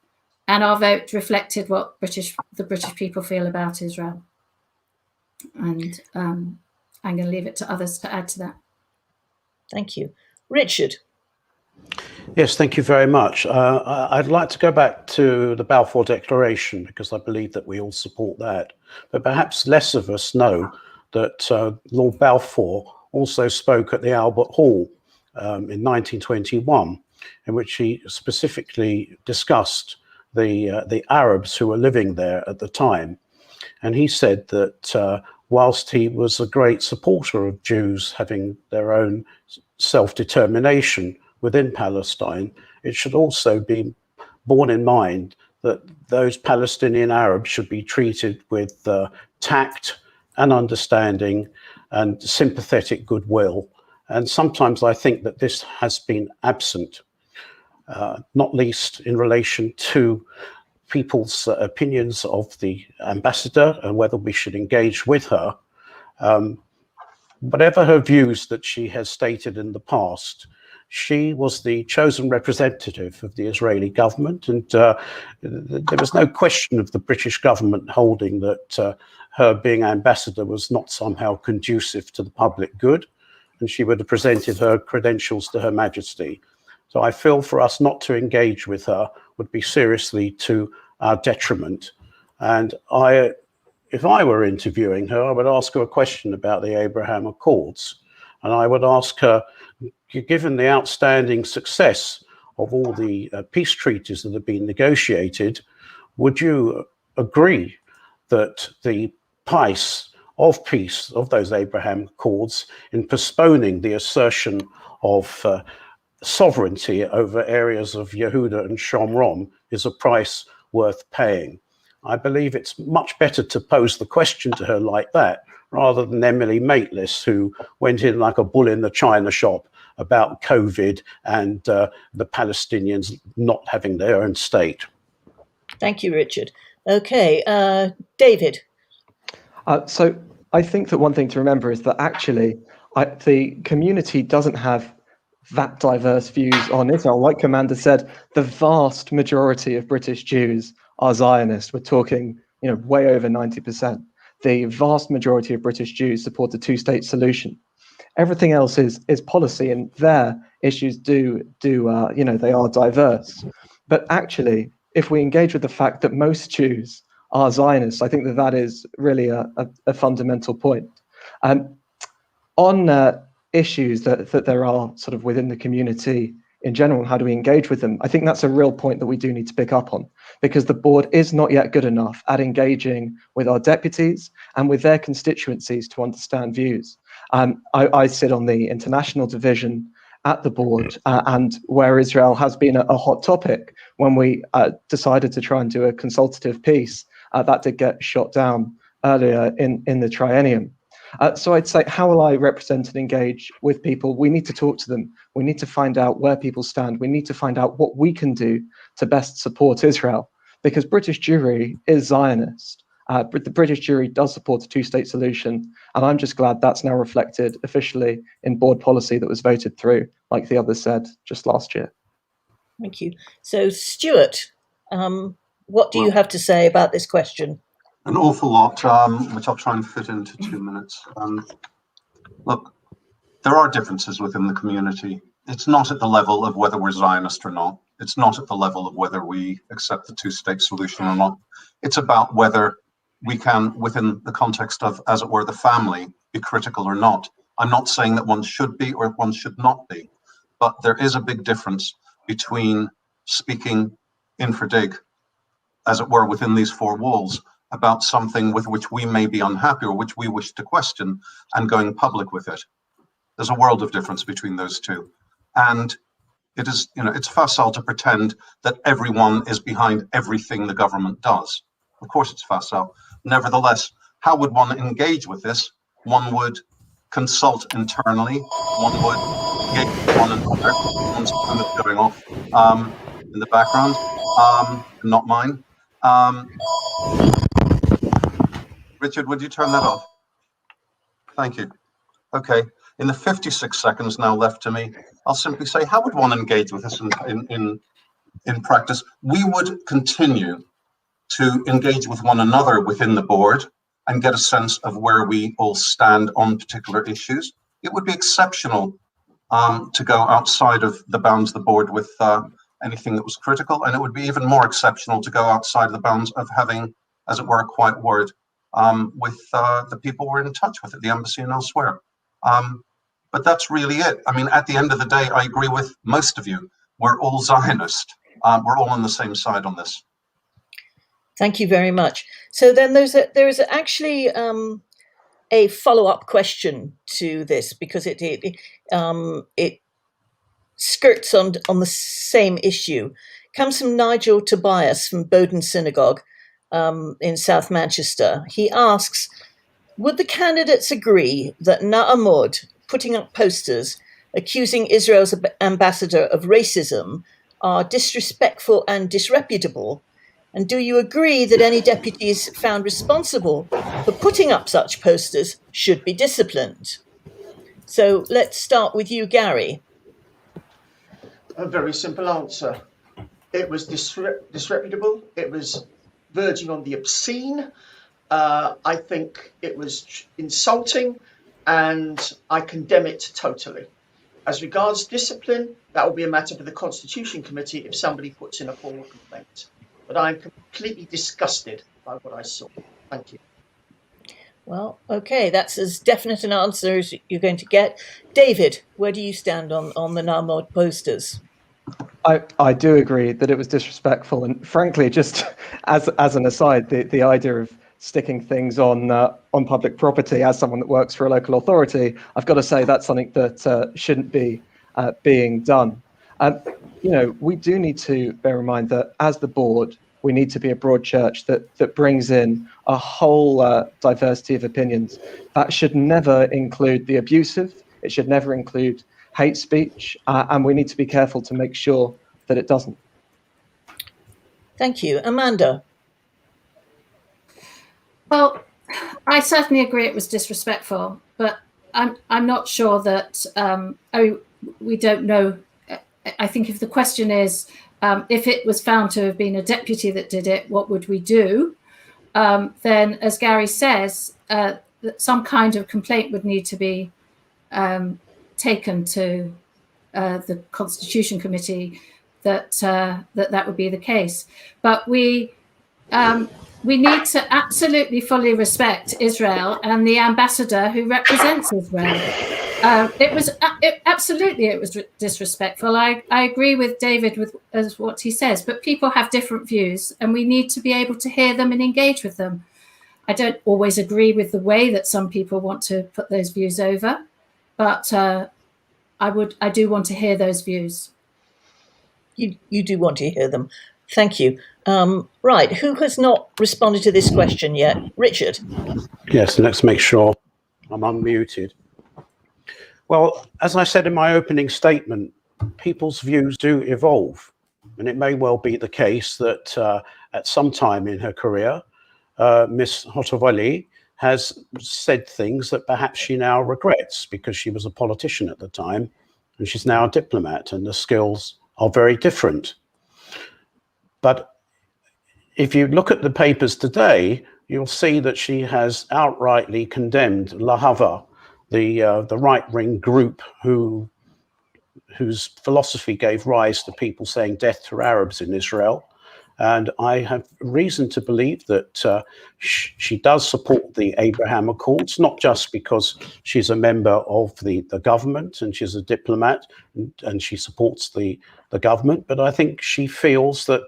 and our vote reflected what the British people feel about Israel. And I'm going to leave it to others to add to that.
Thank you. Richard.
Yes, thank you very much. I'd like to go back to the Balfour Declaration because I believe that we all support that. But perhaps less of us know that Lord Balfour also spoke at the Albert Hall in 1921, in which he specifically discussed the Arabs who were living there at the time. And he said that whilst he was a great supporter of Jews having their own self-determination within Palestine, it should also be borne in mind that those Palestinian Arabs should be treated with tact and understanding and sympathetic goodwill. And sometimes I think that this has been absent, not least in relation to people's opinions of the ambassador and whether we should engage with her. Whatever her views that she has stated in the past, she was the chosen representative of the Israeli government, and there was no question of the British government holding that her being ambassador was not somehow conducive to the public good, and she would have presented her credentials to Her Majesty. So I feel for us not to engage with her would be seriously to our detriment. And if I were interviewing her, I would ask her a question about the Abraham Accords. And I would ask her, given the outstanding success of all the peace treaties that have been negotiated, would you agree that the price of peace of those Abraham Accords in postponing the assertion of sovereignty over areas of Yehuda and Shomron is a price worth paying? I believe it's much better to pose the question to her like that rather than Emily Maitlis, who went in like a bull in the china shop about COVID and the Palestinians not having their own state.
Thank you, Richard. Okay, David.
So I think that one thing to remember is that actually the community doesn't have that diverse views on Israel. Like Commander said, the vast majority of British Jews are Zionists. We're talking, way over 90%. The vast majority of British Jews support the two-state solution. Everything else is policy, and their issues they are diverse. But actually, if we engage with the fact that most Jews are Zionists, I think that is really a fundamental point. On issues that there are sort of within the community in general, how do we engage with them? I think that's a real point that we do need to pick up on, because the board is not yet good enough at engaging with our deputies and with their constituencies to understand views. I sit on the international division at the board, and where Israel has been a hot topic when we decided to try and do a consultative piece, that did get shot down earlier in the triennium. So I'd say, how will I represent and engage with people? We need to talk to them. We need to find out where people stand. We need to find out what we can do to best support Israel, because British Jewry is Zionist. The British Jewry does support a two-state solution, and I'm just glad that's now reflected officially in board policy that was voted through, like the others said just last year.
Thank you. So, Stuart, what do you have to say about this question?
An awful lot, which I'll try and fit into 2 minutes. Look, there are differences within the community. It's not at the level of whether we're Zionist or not. It's not at the level of whether we accept the two-state solution or not. It's about whether we can, within the context of, as it were, the family, be critical or not. I'm not saying that one should be or one should not be, but there is a big difference between speaking infra-dig, as it were, within these four walls, about something with which we may be unhappy or which we wish to question, and going public with it. There's a world of difference between those two. And it is, it's facile to pretend that everyone is behind everything the government does. Of course it's facile. Nevertheless, how would one engage with this? One would consult internally. One would engage with one another. One's phone is going off in the background, not mine. Richard, would you turn that off? Thank you. Okay. In the 56 seconds now left to me, I'll simply say, how would one engage with this in practice? We would continue to engage with one another within the board and get a sense of where we all stand on particular issues. It would be exceptional to go outside of the bounds of the board with anything that was critical, and it would be even more exceptional to go outside of the bounds of having, as it were, a quiet word with the people we're in touch with at the embassy and elsewhere. But that's really it. I mean, at the end of the day, I agree with most of you. We're all Zionist. We're all on the same side on this.
Thank you very much. So then there is actually a follow-up question to this, because it skirts on the same issue. Comes from Nigel Tobias from Bowden Synagogue in South Manchester. He asks, would the candidates agree that Na'amod putting up posters accusing Israel's ambassador of racism are disrespectful and disreputable? And do you agree that any deputies found responsible for putting up such posters should be disciplined? So let's start with you, Gary.
A very simple answer. It was disreputable. It was verging on the obscene. I think it was insulting, and I condemn it totally. As regards discipline, that will be a matter for the Constitution Committee if somebody puts in a formal complaint. But I'm completely disgusted by what I saw. Thank you.
Well, okay, that's as definite an answer as you're going to get. David, where do you stand on the Na'amod posters?
I do agree that it was disrespectful, and frankly, just as an aside, the idea of sticking things on public property, as someone that works for a local authority, I've got to say that's something that shouldn't be being done. We do need to bear in mind that as the board, we need to be a broad church that brings in a whole diversity of opinions. That should never include the abusive. It should never include hate speech, and we need to be careful to make sure that it doesn't.
Thank you. Amanda?
Well, I certainly agree it was disrespectful, but I'm not sure that we don't know. I think if the question is, if it was found to have been a deputy that did it, what would we do? Then, as Gary says, that some kind of complaint would need to be taken to the Constitution Committee that would be the case. But we need to absolutely fully respect Israel and the ambassador who represents Israel. It was disrespectful. I agree with David with what he says, but people have different views, and we need to be able to hear them and engage with them. I don't always agree with the way that some people want to put those views over, but I do want to hear those views.
You do want to hear them. Thank you. Right, who has not responded to this question yet? Richard?
Yes, let's make sure I'm unmuted. Well, as I said in my opening statement, people's views do evolve. And it may well be the case that at some time in her career, Miss Hotovali has said things that perhaps she now regrets because she was a politician at the time and she's now a diplomat, and the skills are very different. But if you look at the papers today, you'll see that she has outrightly condemned Lahava, the right-wing group whose philosophy gave rise to people saying death to Arabs in Israel. And I have reason to believe that she does support the Abraham Accords, not just because she's a member of the government and she's a diplomat and she supports the government, but I think she feels that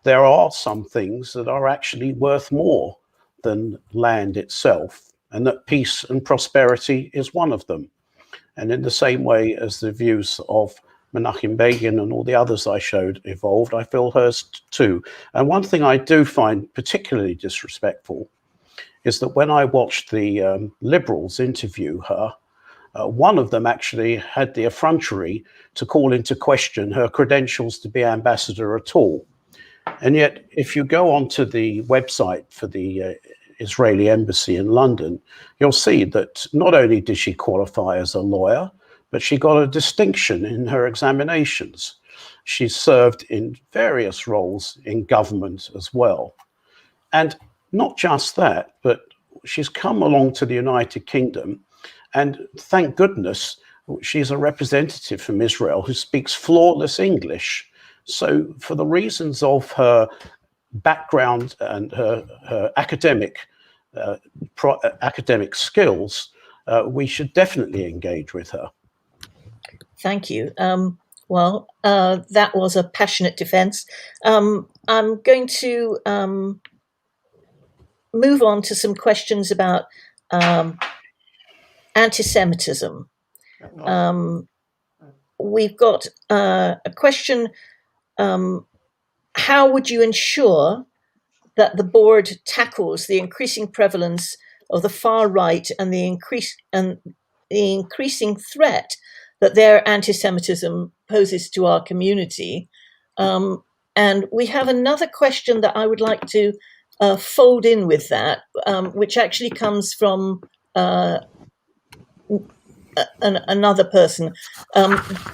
there are some things that are actually worth more than land itself, and that peace and prosperity is one of them. And in the same way as the views of Menachem Begin and all the others I showed evolved, I feel hers too. And one thing I do find particularly disrespectful is that when I watched the Liberals interview her, one of them actually had the effrontery to call into question her credentials to be ambassador at all. And yet, if you go onto the website for the Israeli embassy in London, you'll see that not only did she qualify as a lawyer, but she got a distinction in her examinations. She served in various roles in government as well. And not just that, but she's come along to the United Kingdom, and thank goodness she's a representative from Israel who speaks flawless English. So for the reasons of her background and her academic skills, we should definitely engage with her.
Thank you. Well, that was a passionate defense. I'm going to move on to some questions about anti-Semitism. We've got a question. How would you ensure that the board tackles the increasing prevalence of the far right and the increasing threat that their anti-Semitism poses to our community? And we have another question that I would like to fold in with that, which actually comes from another person.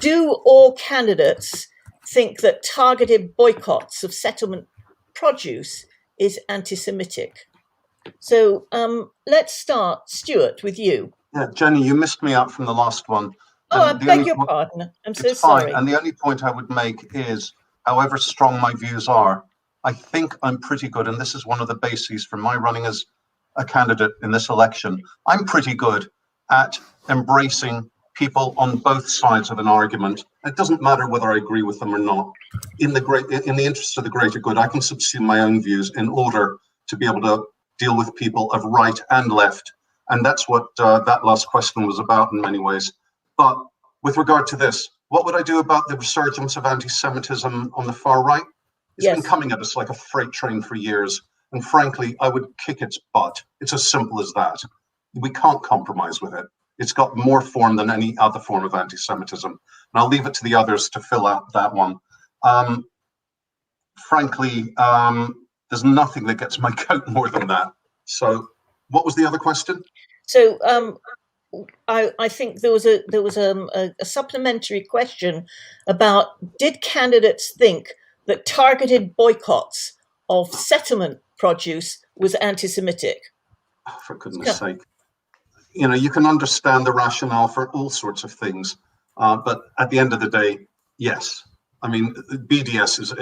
Do all candidates think that targeted boycotts of settlement produce is anti-Semitic? So let's start, Stuart, with you.
Yeah, Jenny, you missed me out from the last one.
Oh, I beg your pardon. I'm so sorry.
And the only point I would make is, however strong my views are, I think I'm pretty good, and this is one of the bases for my running as a candidate in this election. I'm pretty good at embracing people on both sides of an argument. It doesn't matter whether I agree with them or not. In the interest of the greater good, I can subsume my own views in order to be able to deal with people of right and left. And that's what that last question was about in many ways. But with regard to this, what would I do about the resurgence of anti-Semitism on the far right? It's been coming at us like a freight train for years. And frankly, I would kick its butt. It's as simple as that. We can't compromise with it. It's got more form than any other form of anti-Semitism. And I'll leave it to the others to fill out that one. Frankly, there's nothing that gets my goat more than that. So what was the other question?
So I think there was a supplementary question about, did candidates think that targeted boycotts of settlement produce was anti-Semitic?
Oh, for goodness sake. You know, you can understand the rationale for all sorts of things, but at the end of the day, yes. I mean, BDS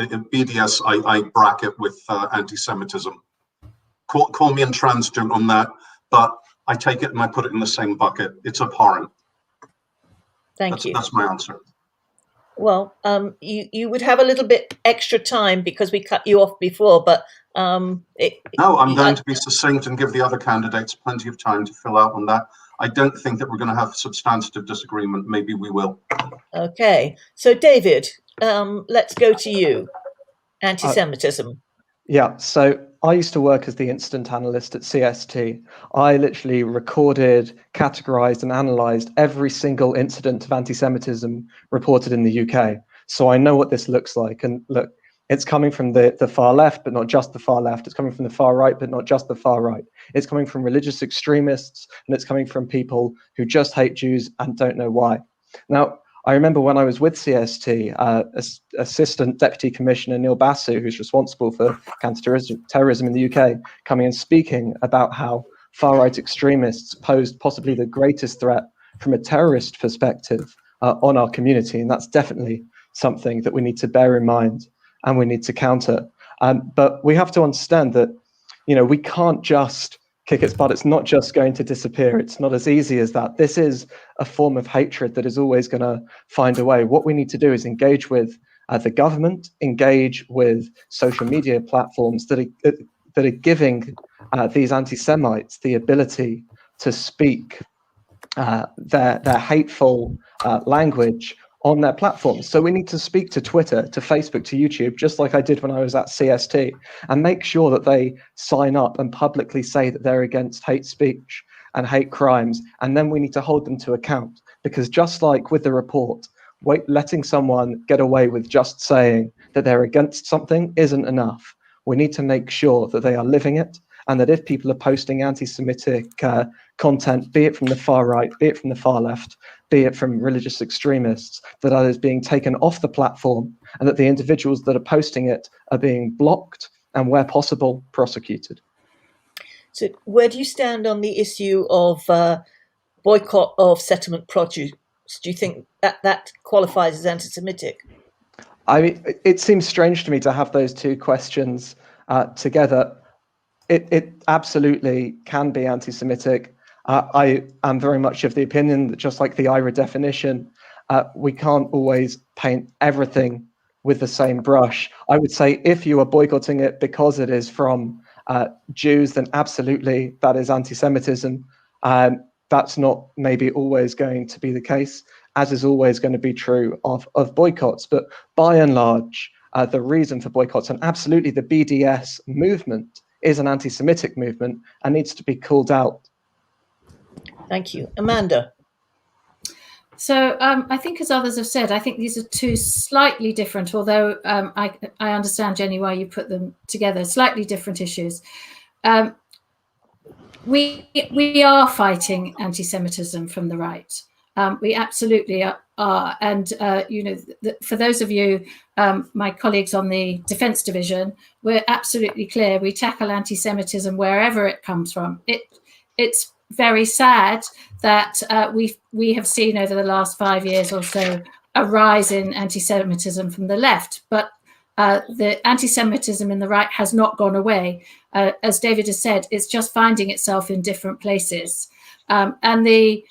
I bracket with anti-Semitism. Call me intransigent on that, but I take it and I put it in the same bucket. It's abhorrent.
Thank you.
That's my answer.
Well, you would have a little bit extra time because we cut you off before, but
no, I'm going to be succinct and give the other candidates plenty of time to fill out on that. I don't think that we're going to have substantive disagreement. Maybe we will.
Okay, so David, let's go to you. Anti-Semitism.
Yeah, so I used to work as the incident analyst at CST. I literally recorded, categorized, and analyzed every single incident of anti-Semitism reported in the UK. So I know what this looks like. And look, it's coming from the far left, but not just the far left. It's coming from the far right, but not just the far right. It's coming from religious extremists, and it's coming from people who just hate Jews and don't know why. Now, I remember when I was with CST, Assistant Deputy Commissioner Neil Basu, who's responsible for counter-terrorism in the UK, coming and speaking about how far-right extremists posed possibly the greatest threat from a terrorist perspective on our community. And that's definitely something that we need to bear in mind and we need to counter. But we have to understand that, you know, we can't just kick its butt. It's not just going to disappear. It's not as easy as that. This is a form of hatred that is always going to find a way. What we need to do is engage with the government, engage with social media platforms that are giving these anti-Semites the ability to speak their hateful language on their platforms. So we need to speak to Twitter, to Facebook, to YouTube, just like I did when I was at CST, and make sure that they sign up and publicly say that they're against hate speech and hate crimes. And then we need to hold them to account, because just like with the report, letting someone get away with just saying that they're against something isn't enough. We need to make sure that they are living it, and that if people are posting anti-Semitic content, be it from the far right, be it from the far left, be it from religious extremists, that is being taken off the platform, and that the individuals that are posting it are being blocked and, where possible, prosecuted.
So where do you stand on the issue of boycott of settlement produce? Do you think that qualifies as anti-Semitic?
I mean, it seems strange to me to have those two questions together. It absolutely can be anti-Semitic. I am very much of the opinion that, just like the IRA definition, we can't always paint everything with the same brush. I would say if you are boycotting it because it is from Jews, then absolutely that is anti-Semitism. That's not maybe always going to be the case, as is always going to be true of boycotts. But by and large, the reason for boycotts, and absolutely the BDS movement, is an anti-Semitic movement and needs to be called out.
Thank you. Amanda?
So I think, as others have said, I think these are two slightly different, although I understand, Jenny, why you put them together, slightly different issues. We are fighting anti-Semitism from the right. We absolutely are. And, you know, for those of you, my colleagues on the Defence Division, we're absolutely clear. We tackle anti-Semitism wherever it comes from. It's very sad that we have seen over the last 5 years or so a rise in anti-Semitism from the left, but the anti-Semitism in the right has not gone away. As David has said, it's just finding itself in different places. And the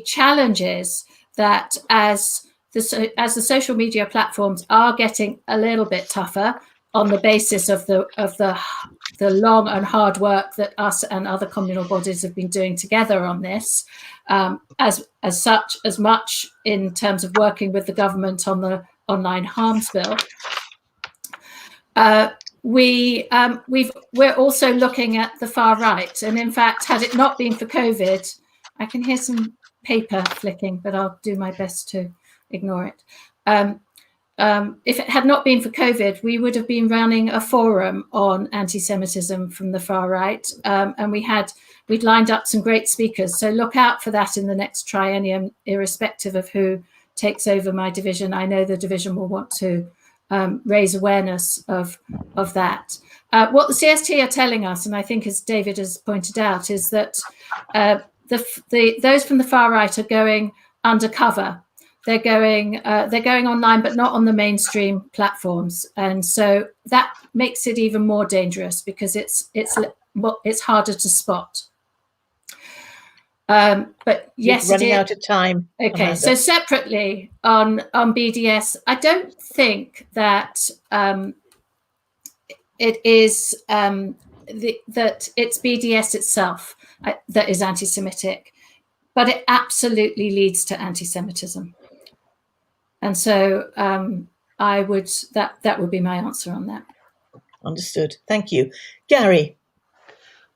challenge is that as the social media platforms are getting a little bit tougher on the basis of the long and hard work that us and other communal bodies have been doing together on this, as much in terms of working with the government on the online harms bill. We're also looking at the far right, and in fact, had it not been for COVID, I can hear some paper flicking, but I'll do my best to ignore it. If it had not been for COVID, we would have been running a forum on anti-Semitism from the far right, and we'd lined up some great speakers. So look out for that in the next triennium, irrespective of who takes over my division. I know the division will want to raise awareness of that. What the CST are telling us, and I think, as David has pointed out, is that those from the far right are going undercover. They're going online, but not on the mainstream platforms, and so that makes it even more dangerous because it's harder to spot. But yes,
running out of time.
Okay, Amanda. So separately on BDS, I don't think that it is that it's BDS itself that is anti-Semitic, but it absolutely leads to anti-Semitism. And so that would be my answer on that.
Understood. Thank you. Gary.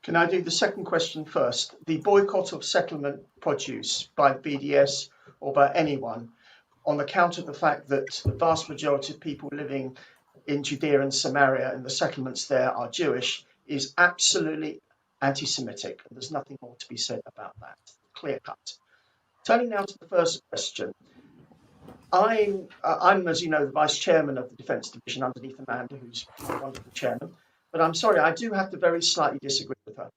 Can I do the second question first? The boycott of settlement produce by the BDS or by anyone on account of the fact that the vast majority of people living in Judea and Samaria and the settlements there are Jewish is absolutely anti-Semitic. There's nothing more to be said about that. Clear cut. Turning now to the first question. I'm, as you know, the vice chairman of the Defence Division underneath Amanda, who's a wonderful chairman. But I'm sorry, I do have to very slightly disagree with her.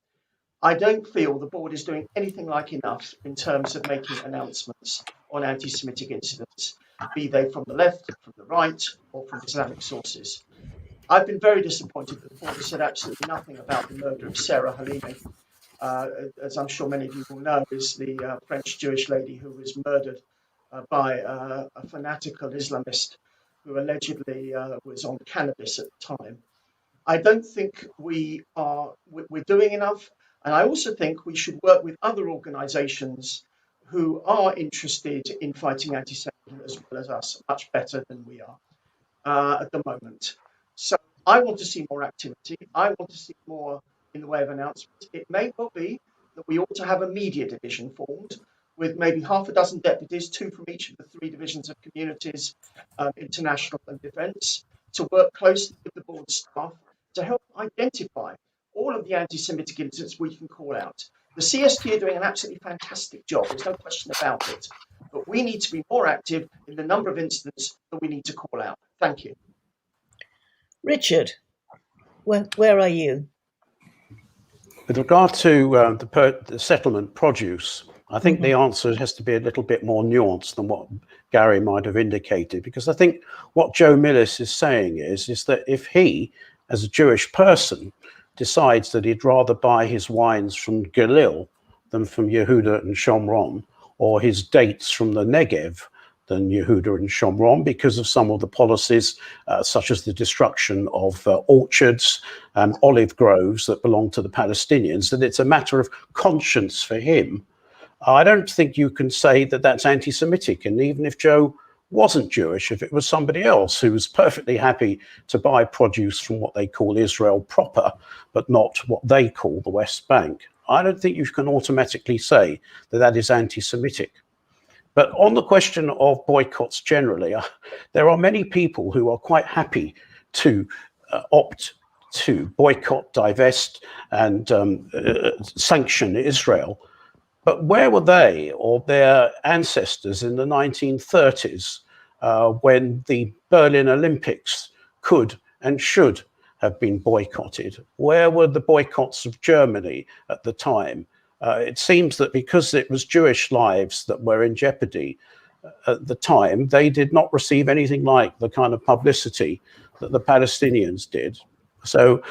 I don't feel the board is doing anything like enough in terms of making announcements on anti-Semitic incidents, be they from the left, from the right, or from Islamic sources. I've been very disappointed that the board has said absolutely nothing about the murder of Sarah Halimi. As I'm sure many of you will know, is the French Jewish lady who was murdered by a fanatical Islamist who allegedly was on cannabis at the time. I don't think we're doing enough. And I also think we should work with other organisations who are interested in fighting anti-Semitism as well as us, much better than we are at the moment. So I want to see more activity. I want to see more in the way of announcements. It may well be that we ought to have a media division formed with maybe half a dozen deputies, 2 from each of the 3 divisions of communities, international and defence, to work closely with the board staff to help identify all of the anti-Semitic incidents we can call out. The CST are doing an absolutely fantastic job, there's no question about it. But we need to be more active in the number of incidents that we need to call out. Thank you.
Richard, where are you?
With regard to the settlement produce, I think the answer has to be a little bit more nuanced than what Gary might have indicated, because I think what Joe Millis is saying is that if he, as a Jewish person, decides that he'd rather buy his wines from Galil than from Yehuda and Shomron, or his dates from the Negev than Yehuda and Shomron, because of some of the policies, such as the destruction of orchards and olive groves that belong to the Palestinians, that it's a matter of conscience for him. I don't think you can say that that's anti-Semitic. And even if Joe wasn't Jewish, if it was somebody else who was perfectly happy to buy produce from what they call Israel proper, but not what they call the West Bank, I don't think you can automatically say that that is anti-Semitic. But on the question of boycotts generally, there are many people who are quite happy to opt to boycott, divest, and sanction Israel. But where were they or their ancestors in the 1930s when the Berlin Olympics could and should have been boycotted? Where were the boycotts of Germany at the time? It seems that because it was Jewish lives that were in jeopardy at the time, they did not receive anything like the kind of publicity that the Palestinians did. So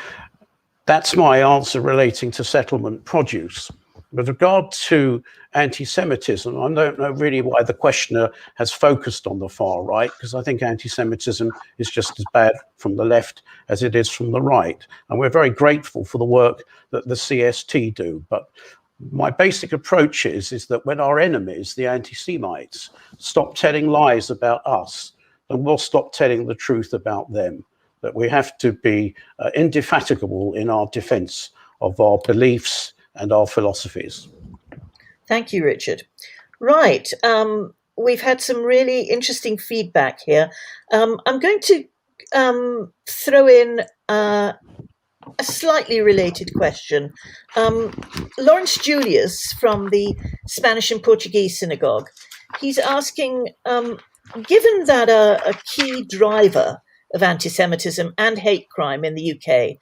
that's my answer relating to settlement produce. With regard to anti-Semitism, I don't know really why the questioner has focused on the far right, because I think anti-Semitism is just as bad from the left as it is from the right. And we're very grateful for the work that the CST do. But my basic approach is that when our enemies, the anti-Semites, stop telling lies about us, then we'll stop telling the truth about them. That we have to be indefatigable in our defense of our beliefs and our philosophies.
Thank you, Richard. Right. We've had some really interesting feedback here. I'm going to throw in a slightly related question. Lawrence Julius from the Spanish and Portuguese Synagogue, he's asking, given that a key driver of anti-Semitism and hate crime in the UK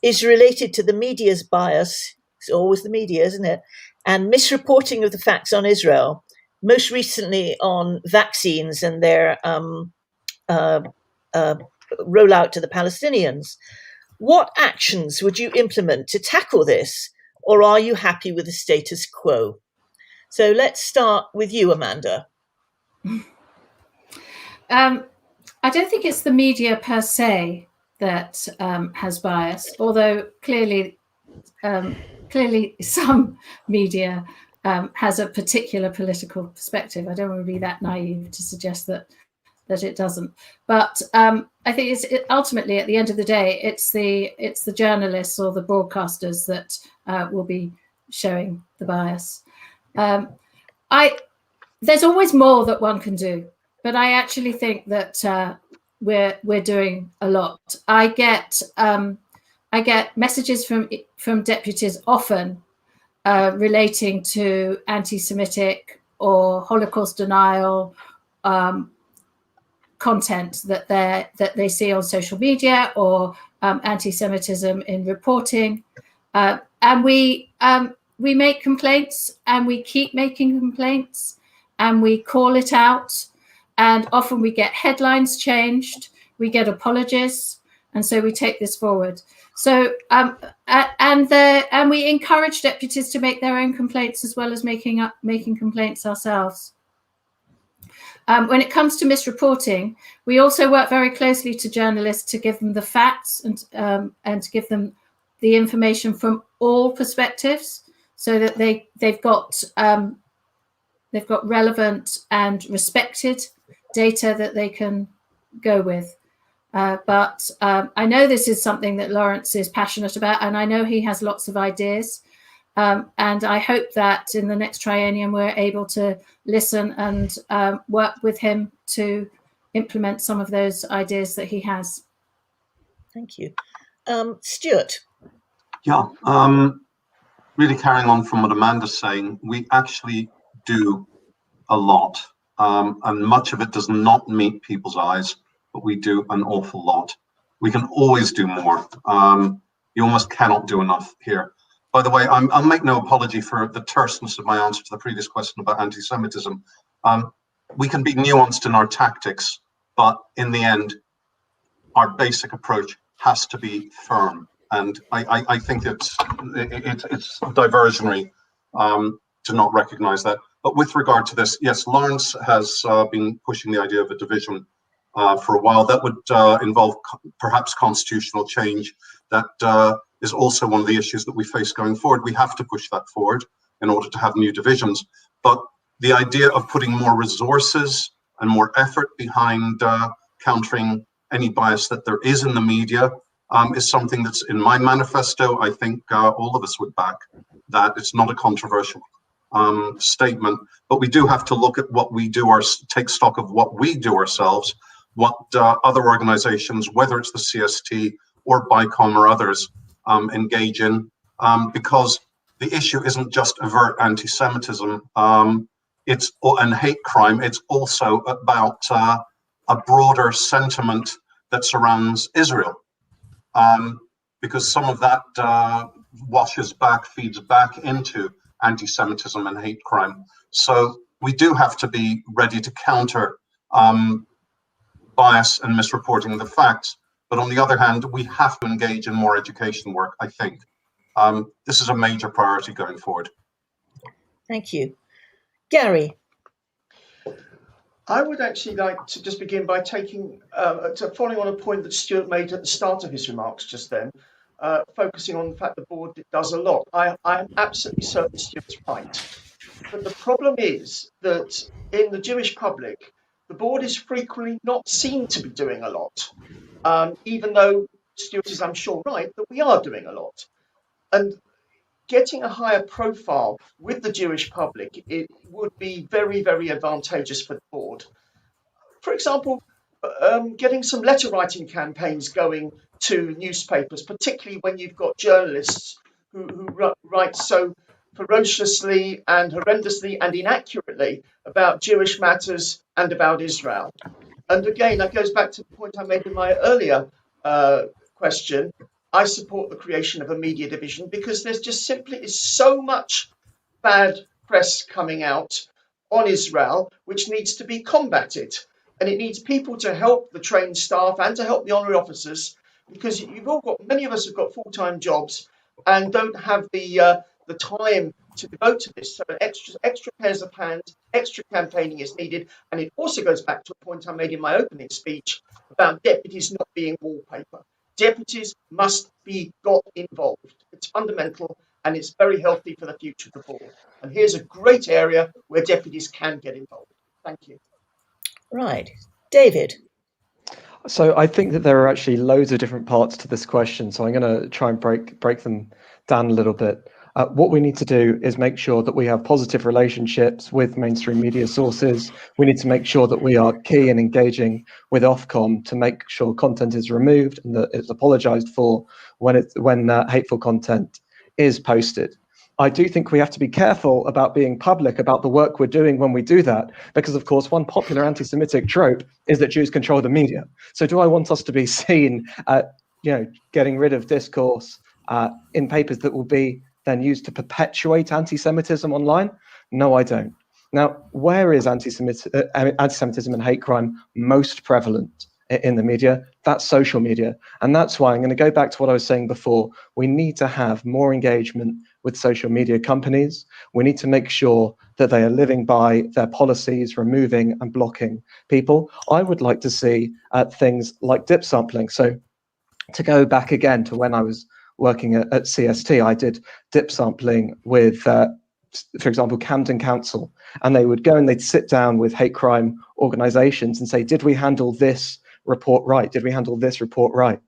is related to the media's bias, it's always the media, isn't it, and misreporting of the facts on Israel, most recently on vaccines and their rollout to the Palestinians, what actions would you implement to tackle this, or are you happy with the status quo? So let's start with you, Amanda.
I don't think it's the media per se that has bias, although clearly some media has a particular political perspective. I don't want to be that naive to suggest that that it doesn't. But I think ultimately, at the end of the day, it's the journalists or the broadcasters that will be showing the bias. There's always more that one can do, but I actually think that we're doing a lot. I get messages from deputies often relating to anti-Semitic or Holocaust denial content that they see on social media, or anti-Semitism in reporting, and we make complaints, and we keep making complaints, and we call it out, and often we get headlines changed, we get apologies, and so we take this forward. So and we encourage deputies to make their own complaints as well as making complaints ourselves. When it comes to misreporting, we also work very closely to journalists to give them the facts and to give them the information from all perspectives, so that they've got relevant and respected data that they can go with. But I know this is something that Lawrence is passionate about, and I know he has lots of ideas. And I hope that in the next triennium we're able to listen and work with him to implement some of those ideas that he has.
Thank you. Stuart.
Yeah, really carrying on from what Amanda's saying, we actually do a lot, and much of it does not meet people's eyes, but we do an awful lot. We can always do more. You almost cannot do enough here. By the way, I'll make no apology for the terseness of my answer to the previous question about anti-Semitism. We can be nuanced in our tactics, but in the end, our basic approach has to be firm. And I think it's diversionary to not recognize that. But with regard to this, yes, Lawrence has been pushing the idea of a division for a while. That would involve perhaps constitutional change. That is also one of the issues that we face going forward. We have to push that forward in order to have new divisions. But the idea of putting more resources and more effort behind countering any bias that there is in the media is something that's in my manifesto. I think all of us would back that. It's not a controversial statement, but we do have to look at what we do, take stock of what we do ourselves, what other organizations, whether it's the CST or BICOM or others, engage in, because the issue isn't just overt anti-Semitism, and hate crime. It's also about a broader sentiment that surrounds Israel, because some of that feeds back into anti-Semitism and hate crime. So we do have to be ready to counter bias and misreporting of the facts. But on the other hand, we have to engage in more education work, I think. This is a major priority going forward.
Thank you. Gary.
I would actually like to just begin by following on a point that Stuart made at the start of his remarks just then, focusing on the fact the board does a lot. I am absolutely certain Stuart's right. But the problem is that in the Jewish public, the board is frequently not seen to be doing a lot, even though Stuart is, I'm sure, right, that we are doing a lot. And getting a higher profile with the Jewish public, it would be very, very advantageous for the board. For example, getting some letter writing campaigns going to newspapers, particularly when you've got journalists who write so ferociously and horrendously and inaccurately about Jewish matters and about Israel. And again, that goes back to the point I made in my earlier question. I support the creation of a media division because there's just simply is so much bad press coming out on Israel, which needs to be combated. And it needs people to help the trained staff and to help the honorary officers, because many of us have got full-time jobs and don't have the time to devote to this. So extra pairs of hands, extra campaigning is needed. And it also goes back to a point I made in my opening speech about deputies not being wallpaper. Deputies must be got involved. It's fundamental and it's very healthy for the future of the board. And here's a great area where deputies can get involved. Thank you.
Right. David.
So I think that there are actually loads of different parts to this question. So I'm going to try and break them down a little bit. What we need to do is make sure that we have positive relationships with mainstream media sources. We need to make sure that we are key and engaging with Ofcom to make sure content is removed and that it's apologised for when hateful content is posted. I do think we have to be careful about being public about the work we're doing when we do that, because of course one popular anti-Semitic trope is that Jews control the media. So do I want us to be seen getting rid of discourse in papers that will be then used to perpetuate anti-Semitism online? No, I don't. Now, where is anti-Semitism and hate crime most prevalent in the media? That's social media. And that's why I'm going to go back to what I was saying before. We need to have more engagement with social media companies. We need to make sure that they are living by their policies, removing and blocking people. I would like to see things like dip sampling. So to go back again to when I was working at CST, I did dip sampling with, for example, Camden Council, and they would go and they'd sit down with hate crime organizations and say, did we handle this report right? Did we handle this report right?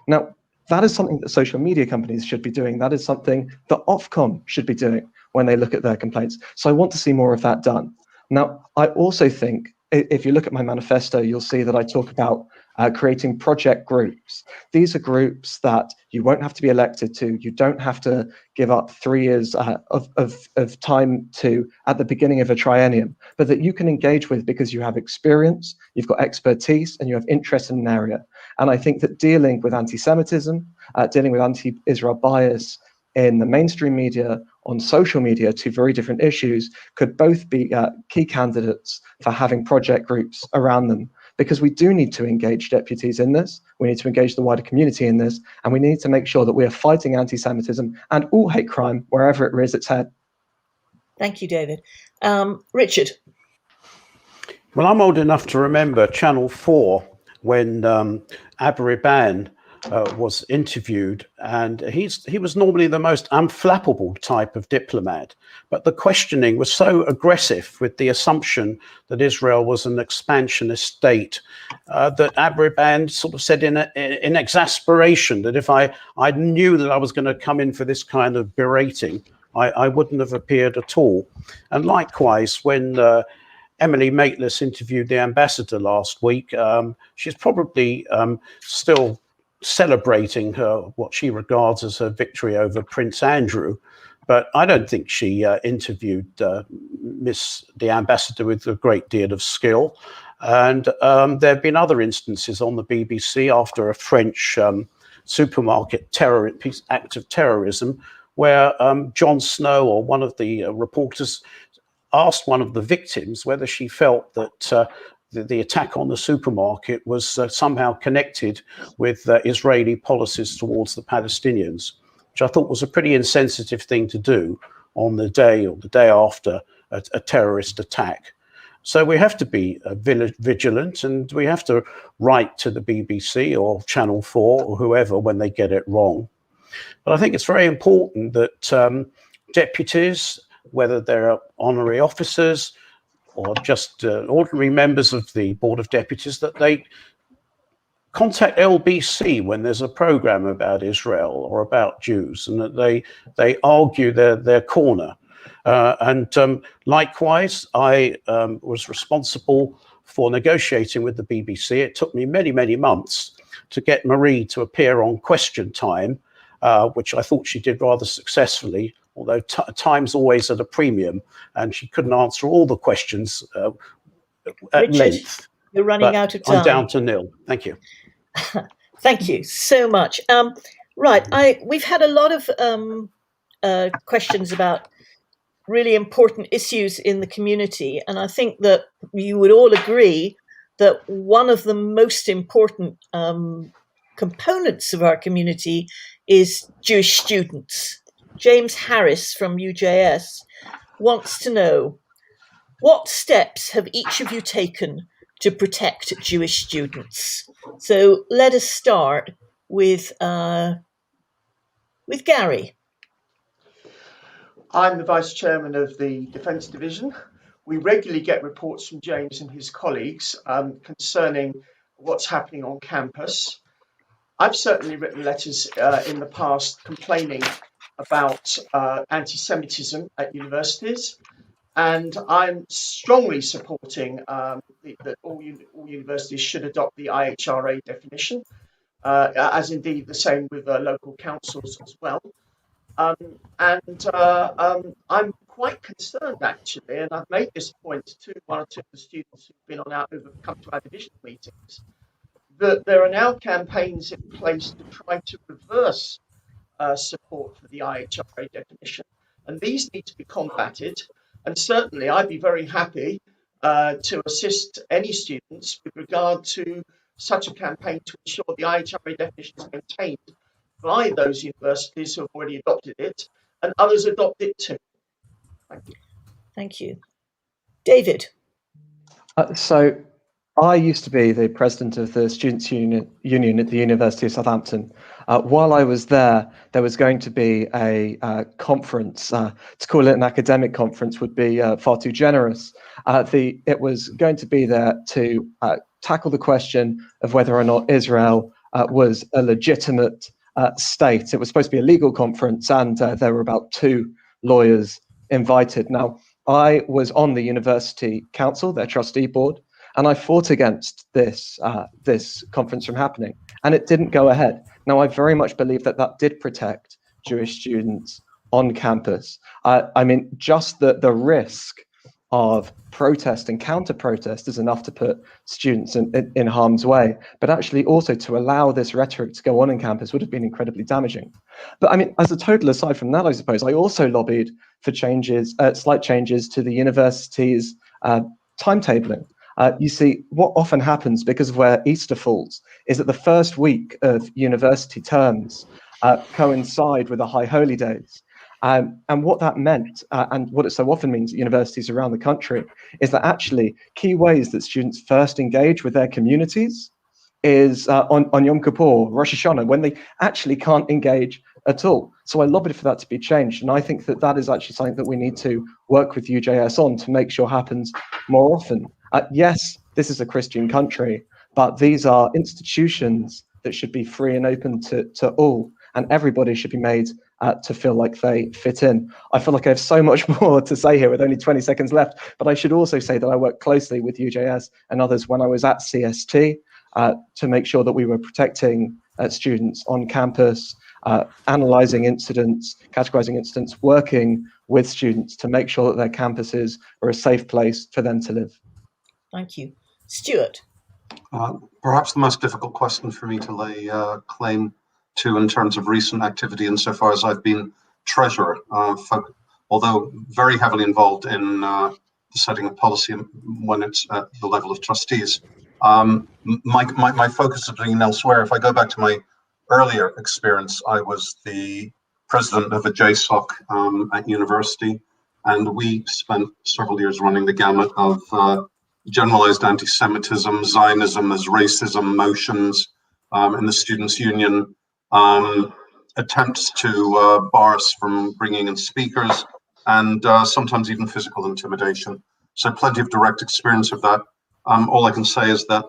Now, that is something that social media companies should be doing. That is something that Ofcom should be doing when they look at their complaints. So I want to see more of that done. Now, I also think, if you look at my manifesto, you'll see that I talk about creating project groups. These are groups that you won't have to be elected to. You don't have to give up 3 years of time to at the beginning of a triennium, but that you can engage with because you have experience, you've got expertise, and you have interest in an area. And I think that dealing with anti-Semitism, dealing with anti-Israel bias in the mainstream media, on social media, two very different issues, could both be key candidates for having project groups around them. Because we do need to engage deputies in this, we need to engage the wider community in this, and we need to make sure that we are fighting anti-Semitism and all hate crime wherever it rears its head.
Thank you, David. Richard.
Well, I'm old enough to remember Channel 4 when Abu Riban was interviewed, and he was normally the most unflappable type of diplomat, but the questioning was so aggressive with the assumption that Israel was an expansionist state that Abu Riban sort of said in exasperation that if I knew that I was going to come in for this kind of berating, I wouldn't have appeared at all. And likewise, when Emily Maitlis interviewed the ambassador last week, she's probably still celebrating what she regards as her victory over Prince Andrew, but I don't think she interviewed the ambassador with a great deal of skill. And there have been other instances on the BBC after a French supermarket act of terrorism, where Jon Snow, or one of the reporters, asked one of the victims whether she felt that the attack on the supermarket was somehow connected with Israeli policies towards the Palestinians, which I thought was a pretty insensitive thing to do on the day or the day after a terrorist attack. So we have to be vigilant, and we have to write to the BBC or Channel 4 or whoever when they get it wrong. But I think it's very important that deputies, whether they're honorary officers or just ordinary members of the Board of Deputies, that they contact LBC when there's a program about Israel or about Jews, and that they argue their corner. And likewise, I was responsible for negotiating with the BBC. It took me many, many months to get Marie to appear on Question Time, which I thought she did rather successfully, although time's always at a premium, and she couldn't answer all the questions at
Richard,
length.
you're running out of time.
I'm down to nil. Thank you.
Thank you so much. Right, we've had a lot of questions about really important issues in the community, and I think that you would all agree that one of the most important components of our community is Jewish students. James Harris from UJS wants to know, what steps have each of you taken to protect Jewish students? So let us start with Gary.
I'm the Vice Chairman of the Defence Division. We regularly get reports from James and his colleagues concerning what's happening on campus. I've certainly written letters in the past complaining about anti-Semitism at universities, and I'm strongly supporting that all universities should adopt the IHRA definition, as indeed the same with local councils as well. I'm quite concerned, actually, and I've made this point to one or two of the students who've come to our divisional meetings, that there are now campaigns in place to try to reverse support for the IHRA definition, and these need to be combated. And certainly, I'd be very happy to assist any students with regard to such a campaign to ensure the IHRA definition is maintained by those universities who have already adopted it, and others adopt it too. Thank you.
Thank you. David.
So I used to be the president of the Students' Union at the University of Southampton. While I was there was going to be a conference. To call it an academic conference would be far too generous. It was going to be there to tackle the question of whether or not Israel was a legitimate state. It was supposed to be a legal conference, and there were about 2 lawyers invited. Now, I was on the university council, their trustee board, and I fought against this conference from happening, and it didn't go ahead. Now, I very much believe that did protect Jewish students on campus. I mean, just the risk of protest and counter-protest is enough to put students in harm's way, but actually also to allow this rhetoric to go on campus would have been incredibly damaging. But I mean, as a total aside from that, I suppose, I also lobbied for slight changes to the university's timetabling. You see, what often happens because of where Easter falls is that the first week of university terms coincide with the High Holy Days. And what that meant, and what it so often means at universities around the country, is that actually key ways that students first engage with their communities is on Yom Kippur, Rosh Hashanah, when they actually can't engage at all. So I lobbied for that to be changed. And I think that is actually something that we need to work with UJS on to make sure happens more often. Yes, this is a Christian country, but these are institutions that should be free and open to all, and everybody should be made to feel like they fit in. I feel like I have so much more to say here with only 20 seconds left, but I should also say that I worked closely with UJS and others when I was at CST to make sure that we were protecting students on campus, analysing incidents, categorising incidents, working with students to make sure that their campuses are a safe place for them to live.
Thank you. Stuart.
Perhaps the most difficult question for me to lay claim to in terms of recent activity insofar as I've been treasurer, although very heavily involved in the setting of policy when it's at the level of trustees. My focus has been elsewhere. If I go back to my earlier experience, I was the president of a JSOC at university, and we spent several years running the gamut of generalized anti-Semitism, Zionism as racism motions in the Students' Union, attempts to bar us from bringing in speakers, and sometimes even physical intimidation. So plenty of direct experience of that. All I can say is that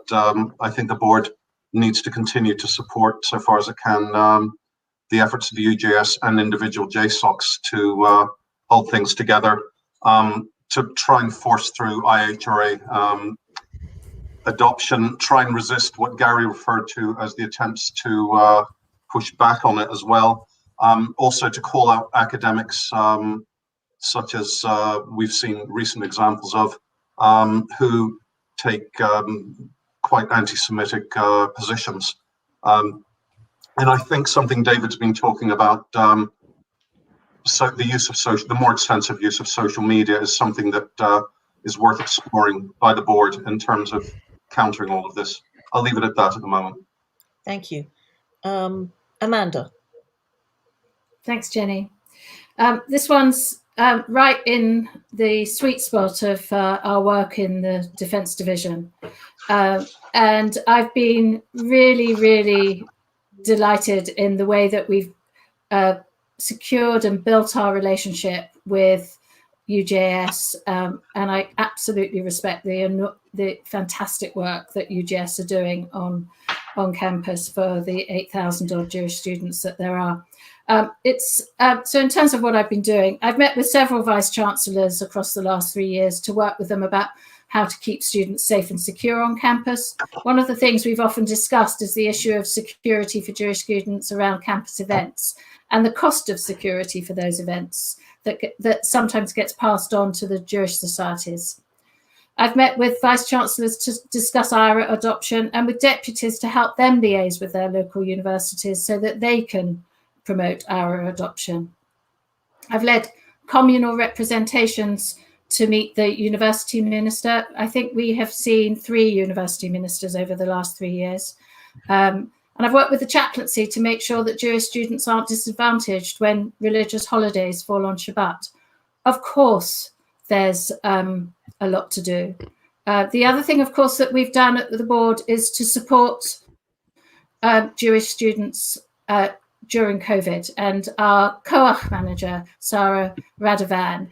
I think the board needs to continue to support, so far as it can, the efforts of the UJS and individual JSOCs to hold things together, to try and force through IHRA adoption, try and resist what Gary referred to as the attempts to push back on it as well. Also to call out academics such as we've seen recent examples of, who take quite anti-Semitic positions. And I think something David's been talking about, so the use of the more extensive use of social media is something that is worth exploring by the board in terms of countering all of this. I'll leave it at that at the moment.
Thank you. Amanda.
Thanks, Jenny. This one's right in the sweet spot of our work in the Defence Division. And I've been really, really delighted in the way that we've secured and built our relationship with UJS. And I absolutely respect the fantastic work that UGS are doing on campus for the 8,000 odd Jewish students that there are. So in terms of what I've been doing, I've met with several vice chancellors across the last 3 years to work with them about how to keep students safe and secure on campus. One of the things we've often discussed is the issue of security for Jewish students around campus events and the cost of security for those events that sometimes gets passed on to the Jewish societies. I've met with vice chancellors to discuss IRA adoption and with deputies to help them liaise with their local universities so that they can promote IRA adoption. I've led communal representations to meet the university minister. I think we have seen 3 university ministers over the last 3 years. And I've worked with the chaplaincy to make sure that Jewish students aren't disadvantaged when religious holidays fall on Shabbat. Of course, there's a lot to do. The other thing, of course, that we've done at the board is to support Jewish students during COVID. And our COACH manager, Sarah Radovan,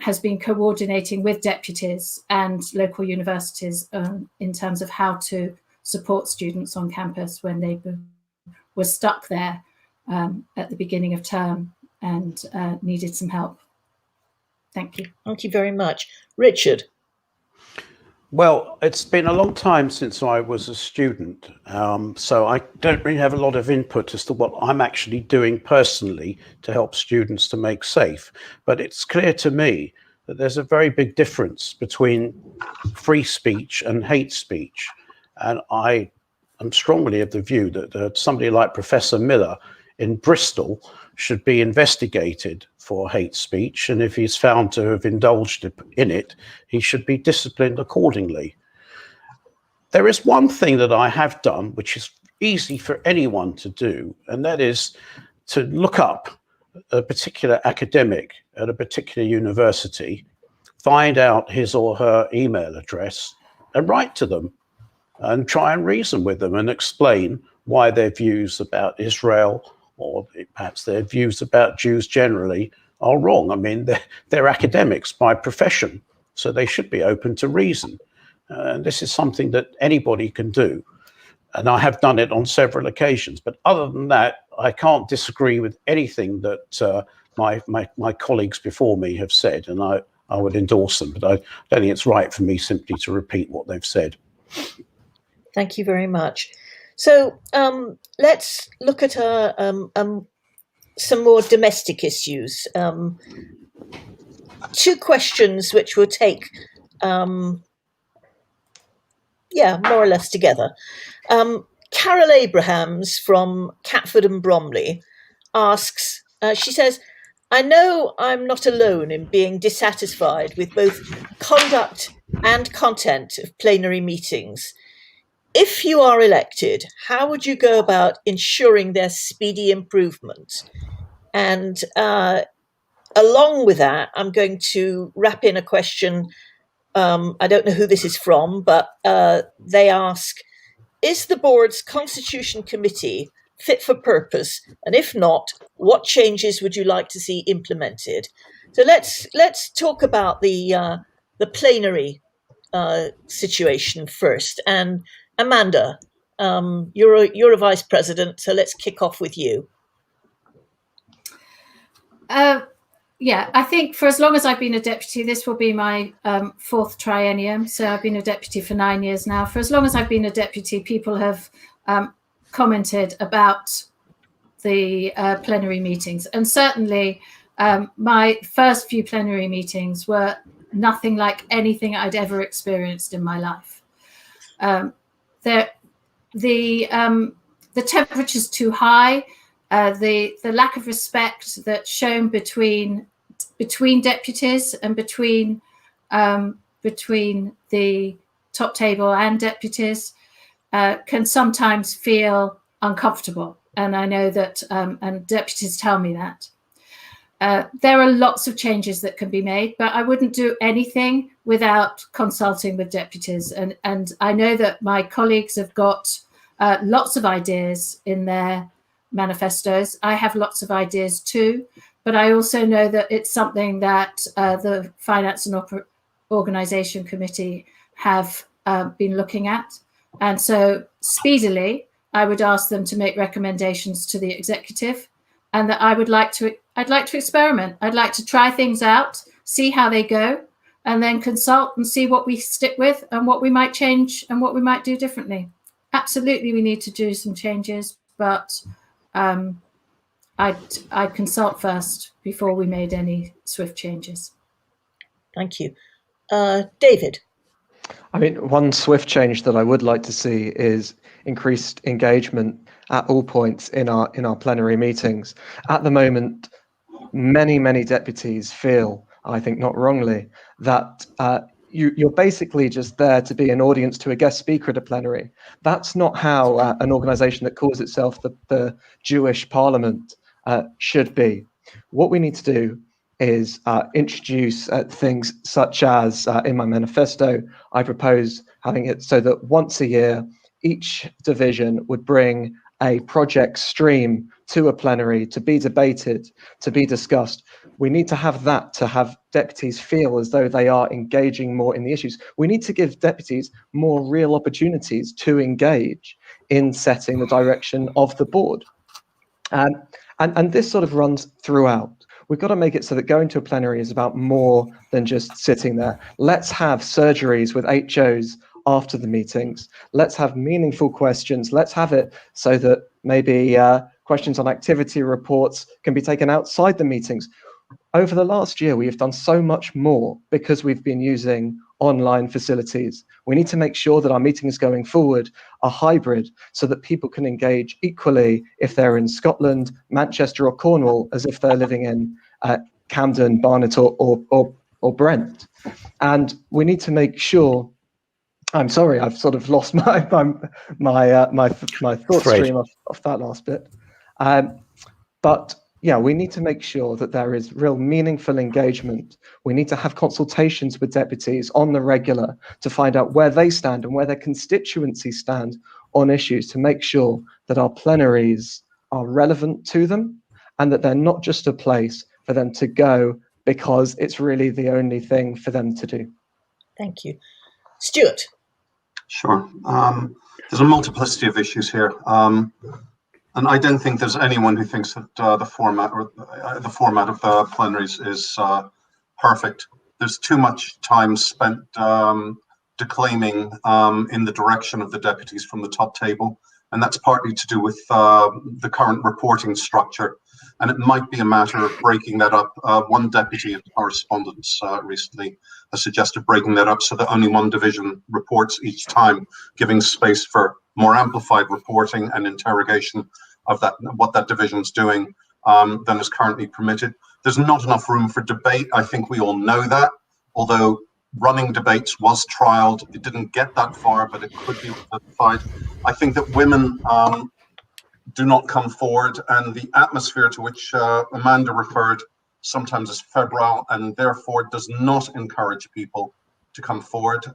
has been coordinating with deputies and local universities in terms of how to support students on campus when they were stuck there at the beginning of term and needed some help. Thank you.
Thank you very much. Richard.
Well, it's been a long time since I was a student, so I don't really have a lot of input as to what I'm actually doing personally to help students to make safe. But it's clear to me that there's a very big difference between free speech and hate speech. And I am strongly of the view that somebody like Professor Miller in Bristol should be investigated for hate speech, and if he's found to have indulged in it, he should be disciplined accordingly. There is one thing that I have done which is easy for anyone to do, and that is to look up a particular academic at a particular university, find out his or her email address and write to them and try and reason with them and explain why their views about Israel or perhaps their views about Jews generally are wrong. I mean, they're academics by profession, so they should be open to reason. And this is something that anybody can do. And I have done it on several occasions. But other than that, I can't disagree with anything that my colleagues before me have said, and I would endorse them. But I don't think it's right for me simply to repeat what they've said.
Thank you very much. So let's look at some more domestic issues. 2 questions which will take, more or less together. Carol Abrahams from Catford and Bromley asks, she says, I know I'm not alone in being dissatisfied with both conduct and content of plenary meetings. If you are elected, how would you go about ensuring their speedy improvement? And along with that, I'm going to wrap in a question. I don't know who this is from, but they ask, is the board's Constitution Committee fit for purpose? And if not, what changes would you like to see implemented? So let's talk about the plenary situation first. And Amanda, you're a vice president, so let's kick off with you.
I think for as long as I've been a deputy, this will be my 4th triennium. So I've been a deputy for 9 years now. For as long as I've been a deputy, people have commented about the plenary meetings. And certainly my first few plenary meetings were nothing like anything I'd ever experienced in my life. The temperature's too high. The lack of respect that's shown between deputies and between the top table and deputies can sometimes feel uncomfortable, and I know that, and deputies tell me that. There are lots of changes that can be made, but I wouldn't do anything without consulting with deputies. And I know that my colleagues have got lots of ideas in their manifestos. I have lots of ideas too, but I also know that it's something that the Finance and organisation committee have been looking at. And so speedily, I would ask them to make recommendations to the executive, and that I'd like to experiment. I'd like to try things out, see how they go, and then consult and see what we stick with and what we might change and what we might do differently. Absolutely, we need to do some changes, but I'd consult first before we made any swift changes.
Thank you. David.
I mean, one swift change that I would like to see is increased engagement at all points in our plenary meetings. At the moment, many deputies feel, I think not wrongly, that you're basically just there to be an audience to a guest speaker at a plenary. That's not how an organisation that calls itself the Jewish Parliament should be. What we need to do is introduce things such as, in my manifesto, I propose having it so that once a year, each division would bring a project stream to a plenary to be debated, to be discussed. We need to have that to have deputies feel as though they are engaging more in the issues. We need to give deputies more real opportunities to engage in setting the direction of the board. And this sort of runs throughout. We've got to make it so that going to a plenary is about more than just sitting there. Let's have surgeries with HOs after the meetings. Let's have meaningful questions. Let's have it so that maybe questions on activity reports can be taken outside the meetings. Over the last year, we have done so much more because we've been using online facilities. We need to make sure that our meetings going forward are hybrid so that people can engage equally if they're in Scotland, Manchester or Cornwall as if they're living in Camden, Barnet or Brent. And we need to make sure, I'm sorry, I've sort of lost my thought stream off that last bit. But yeah, we need to make sure that there is real meaningful engagement. We need to have consultations with deputies on the regular to find out where they stand and where their constituencies stand on issues, to make sure that our plenaries are relevant to them and that they're not just a place for them to go because it's really the only thing for them to do.
Thank you. Stuart.
Sure. There's a multiplicity of issues here. And I don't think there's anyone who thinks that the format of the plenaries is perfect. There's too much time spent declaiming in the direction of the deputies from the top table, and that's partly to do with the current reporting structure. And it might be a matter of breaking that up. One deputy in correspondence recently has suggested breaking that up so that only one division reports each time, giving space for more amplified reporting and interrogation of what that division's doing than is currently permitted. There's not enough room for debate. I think we all know that, although running debates was trialed. It didn't get that far, but it could be justified. I think that women do not come forward, and the atmosphere to which Amanda referred sometimes is febrile and therefore does not encourage people to come forward.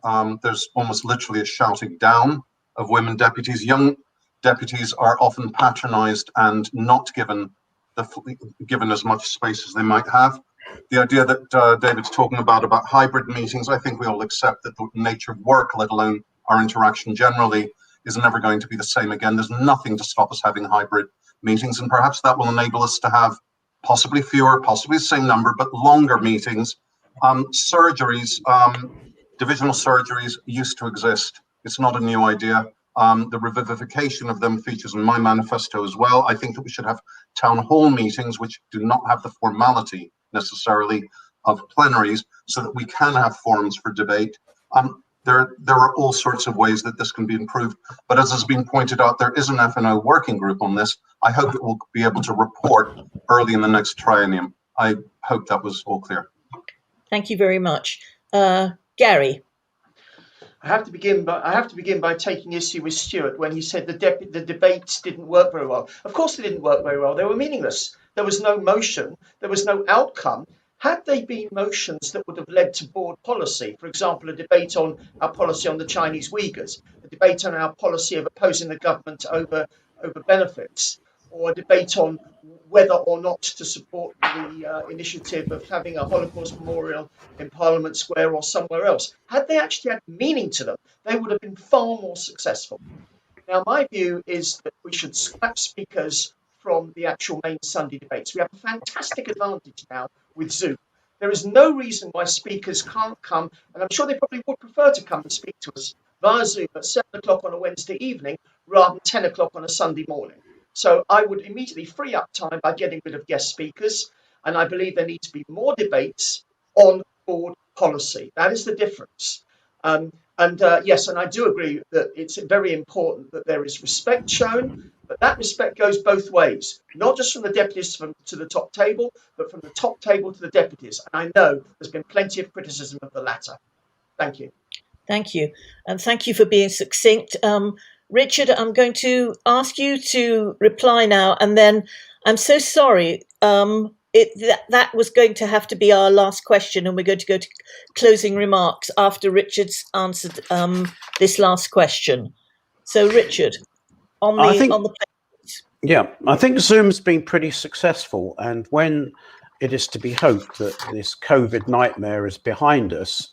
There's almost literally a shouting down of women deputies. Young deputies are often patronized and not given as much space as they might have. The idea that David's talking about hybrid meetings, I think we all accept that the nature of work, let alone our interaction generally, is never going to be the same again. There's nothing to stop us having hybrid meetings, and perhaps that will enable us to have possibly fewer, possibly the same number, but longer meetings. Surgeries, divisional surgeries used to exist. It's not a new idea. The revivification of them features in my manifesto as well. I think that we should have town hall meetings, which do not have the formality necessarily of plenaries, so that we can have forums for debate. There are all sorts of ways that this can be improved, but as has been pointed out, there is an F&O working group on this. I hope that we'll be able to report early in the next triennium. I hope that was all clear.
Thank you very much. Gary.
I have to begin by taking issue with Stuart when he said the debates didn't work very well. Of course they didn't work very well. They were meaningless. There was no motion. There was no outcome. Had they been motions that would have led to board policy, for example, a debate on our policy on the Chinese Uyghurs, a debate on our policy of opposing the government over benefits, or a debate on whether or not to support the initiative of having a Holocaust memorial in Parliament Square or somewhere else. Had they actually had meaning to them, they would have been far more successful. Now, my view is that we should scrap speakers from the actual main Sunday debates. We have a fantastic advantage now with Zoom. There is no reason why speakers can't come, and I'm sure they probably would prefer to come and speak to us via Zoom at 7 o'clock on a Wednesday evening rather than 10 o'clock on a Sunday morning. So I would immediately free up time by getting rid of guest speakers, and I believe there need to be more debates on board policy. That is the difference. Yes, and I do agree that it's very important that there is respect shown, but that respect goes both ways, not just from the deputies to the top table, but from the top table to the deputies. And I know there's been plenty of criticism of the latter. Thank you.
Thank you. And thank you for being succinct. Richard, I'm going to ask you to reply now, and then I'm so sorry. That was going to have to be our last question, and we're going to go to closing remarks after Richard's answered this last question. So, Richard, on the
yeah, I think Zoom's been pretty successful, and when it is to be hoped that this COVID nightmare is behind us,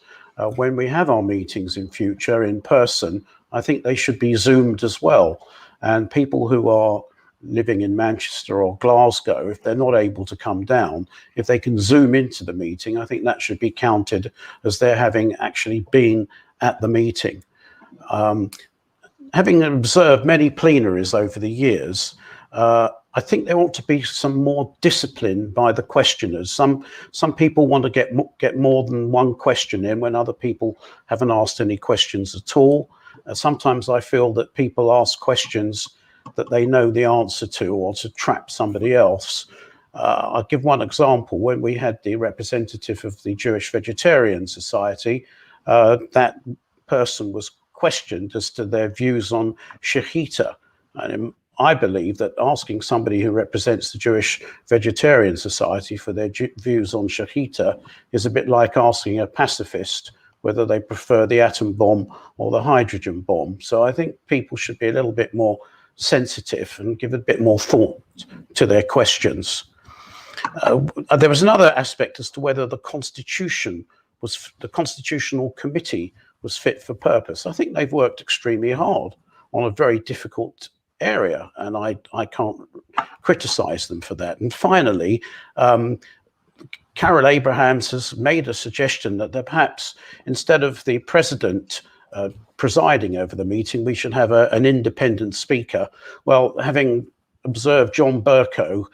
when we have our meetings in future in person, I think they should be Zoomed as well. And people who are living in Manchester or Glasgow, if they're not able to come down, if they can Zoom into the meeting, I think that should be counted as their having actually been at the meeting. Having observed many plenaries over the years, I think there ought to be some more discipline by the questioners. Some people want to get more than one question in when other people haven't asked any questions at all. Sometimes I feel that people ask questions that they know the answer to, or to trap somebody else. I'll give one example. When we had the representative of the Jewish Vegetarian Society, that person was questioned as to their views on shechita. And I believe that asking somebody who represents the Jewish Vegetarian Society for their views on shechita is a bit like asking a pacifist whether they prefer the atom bomb or the hydrogen bomb. So I think people should be a little bit more sensitive and give a bit more thought to their questions. There was another aspect as to whether the Constitutional Committee was fit for purpose. I think they've worked extremely hard on a very difficult area, and I can't criticize them for that. And finally, Carol Abrahams has made a suggestion that perhaps instead of the president presiding over the meeting, we should have an independent speaker. Well, having observed John Bercow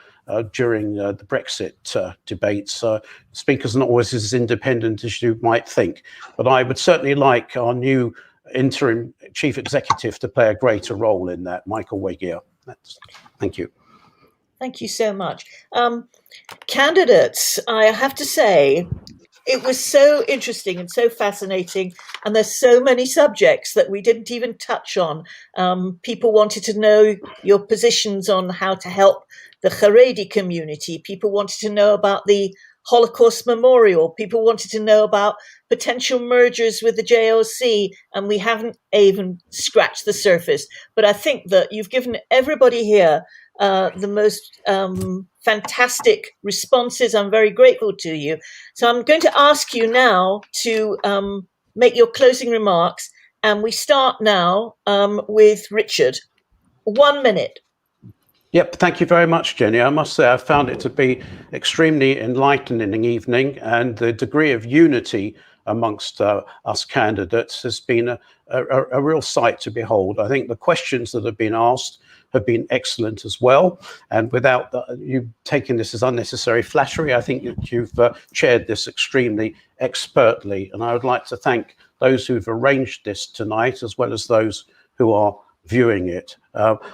during the Brexit debates, speakers are not always as independent as you might think. But I would certainly like our new interim chief executive to play a greater role in that, Michael Wegier. Thank you.
Thank you so much. Candidates, I have to say, it was so interesting and so fascinating, and there's so many subjects that we didn't even touch on. People wanted to know your positions on how to help the Haredi community. People wanted to know about the Holocaust Memorial. People wanted to know about potential mergers with the JOC, and we haven't even scratched the surface. But I think that you've given everybody here the most fantastic responses. I'm very grateful to you. So I'm going to ask you now to make your closing remarks, and we start now with Richard. 1 minute.
Yep, thank you very much, Jenny. I must say I found it to be extremely enlightening evening, and the degree of unity amongst us candidates has been a real sight to behold. I think the questions that have been asked have been excellent as well, and without you taking this as unnecessary flattery, I think that you've chaired this extremely expertly, and I would like to thank those who've arranged this tonight as well as those who are viewing it.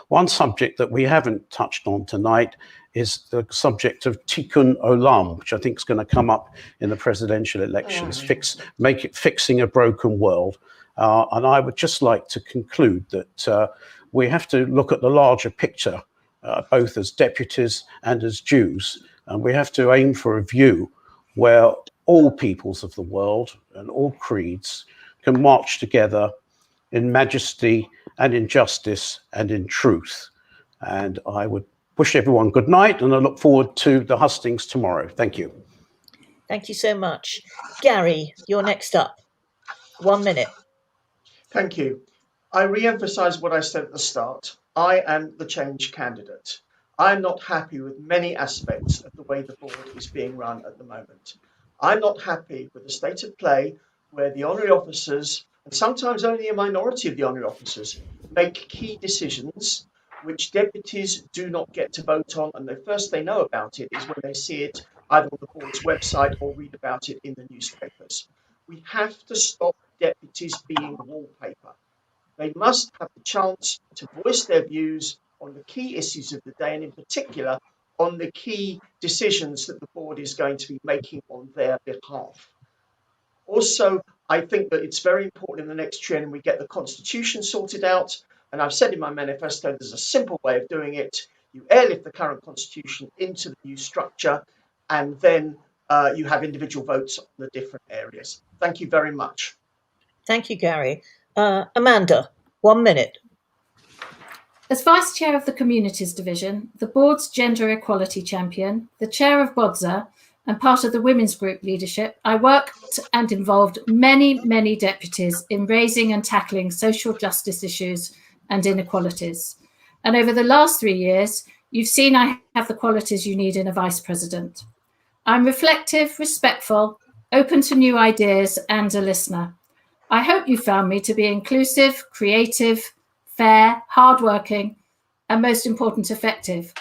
One subject that we haven't touched on tonight is the subject of Tikkun Olam, which I think is going to come up in the presidential elections, fixing a broken world. And I would just like to conclude that we have to look at the larger picture, both as deputies and as Jews, and we have to aim for a view where all peoples of the world and all creeds can march together in majesty and in justice and in truth. And I would Wish everyone good night, and I look forward to the hustings tomorrow. Thank you.
Thank you so much. Gary, you're next up. 1 minute.
Thank you. I re-emphasise what I said at the start. I am the change candidate. I'm not happy with many aspects of the way the board is being run at the moment. I'm not happy with the state of play where the honorary officers, and sometimes only a minority of the honorary officers, make key decisions which deputies do not get to vote on, and the first they know about it is when they see it either on the board's website or read about it in the newspapers. We have to stop deputies being wallpaper. They must have the chance to voice their views on the key issues of the day, and in particular on the key decisions that the board is going to be making on their behalf. Also, I think that it's very important in the next triennium we get the constitution sorted out, and I've said in my manifesto there's a simple way of doing it. You airlift the current constitution into the new structure, and then you have individual votes on the different areas. Thank you very much.
Thank you, Gary. Amanda, 1 minute.
As Vice Chair of the Communities Division, the Board's Gender Equality Champion, the Chair of BODSA, and part of the Women's Group leadership, I worked and involved many deputies in raising and tackling social justice issues and inequalities. And over the last 3 years, you've seen I have the qualities you need in a Vice President. I'm reflective, respectful, open to new ideas, and a listener. I hope you found me to be inclusive, creative, fair, hardworking, and most important, effective.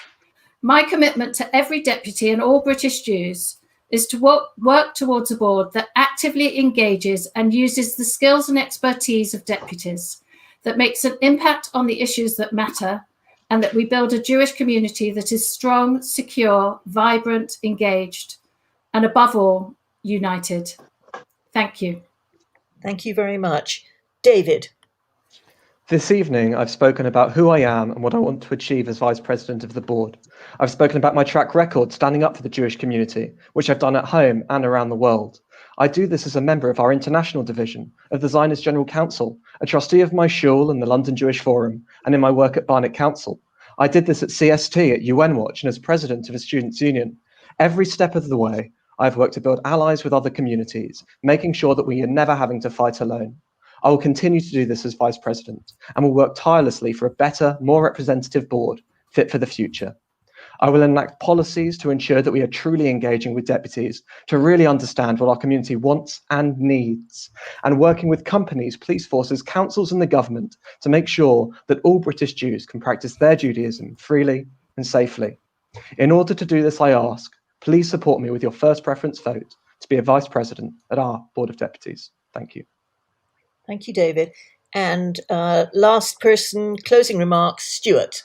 My commitment to every deputy and all British Jews is to work towards a board that actively engages and uses the skills and expertise of deputies, that makes an impact on the issues that matter, and that we build a Jewish community that is strong, secure, vibrant, engaged, and above all, united. Thank you.
Thank you very much. David.
This evening, I've spoken about who I am and what I want to achieve as Vice President of the Board. I've spoken about my track record standing up for the Jewish community, which I've done at home and around the world. I do this as a member of our international division of the Zionist General Council, a trustee of my shul and the London Jewish Forum, and in my work at Barnet Council. I did this at CST, at UN Watch, and as president of a students' union. Every step of the way, I've worked to build allies with other communities, making sure that we are never having to fight alone. I will continue to do this as Vice President and will work tirelessly for a better, more representative board fit for the future. I will enact policies to ensure that we are truly engaging with deputies to really understand what our community wants and needs, and working with companies, police forces, councils and the government to make sure that all British Jews can practice their Judaism freely and safely. In order to do this, I ask, please support me with your first preference vote to be a Vice President at our Board of Deputies. Thank you.
Thank you, David. And last person, closing remarks, Stuart.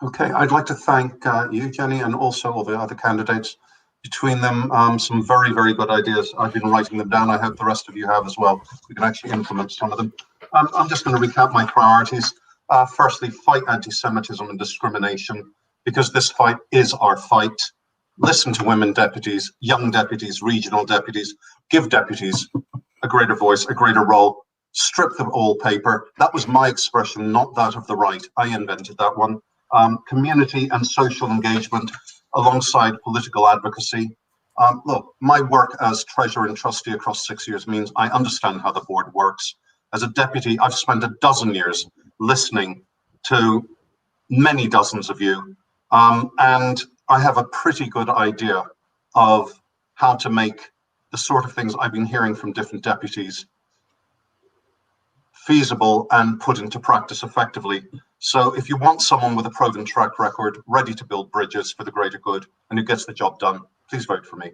Okay, I'd like to thank you, Jenny, and also all the other candidates. Between them, some very, very good ideas. I've been writing them down. I hope the rest of you have as well. We can actually implement some of them. I'm just going to recap my priorities. Firstly, fight anti-Semitism and discrimination, because this fight is our fight. Listen to women deputies, young deputies, regional deputies. Give deputies a greater voice, a greater role. Strip the wallpaper. That was my expression, not that of the right. I invented that one. Community and social engagement alongside political advocacy. Look, my work as treasurer and trustee across 6 years means I understand how the board works. As a deputy, I've spent a dozen years listening to many dozens of you, and I have a pretty good idea of how to make the sort of things I've been hearing from different deputies feasible and put into practice effectively. So if you want someone with a proven track record, ready to build bridges for the greater good, and who gets the job done, please vote for me.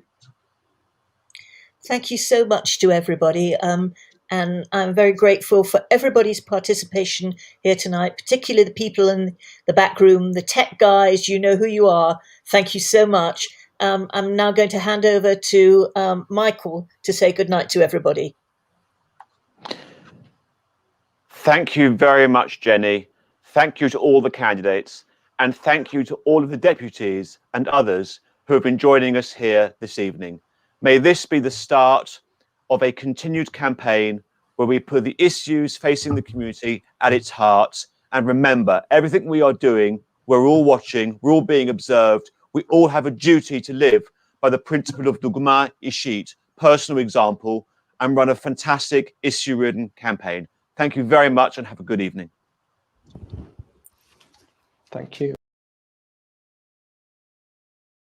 Thank you so much to everybody. And I'm very grateful for everybody's participation here tonight, particularly the people in the back room, the tech guys, you know who you are. Thank you so much. I'm now going to hand over to Michael to say goodnight to everybody.
Thank you very much, Jenny. Thank you to all the candidates, and thank you to all of the deputies and others who have been joining us here this evening. May this be the start of a continued campaign where we put the issues facing the community at its heart, and remember, everything we are doing We're all watching, we're all being observed. We all have a duty to live by the principle of dogma ishit, personal example, and run a fantastic issue-ridden campaign. Thank you very much and have a good evening.
Thank you.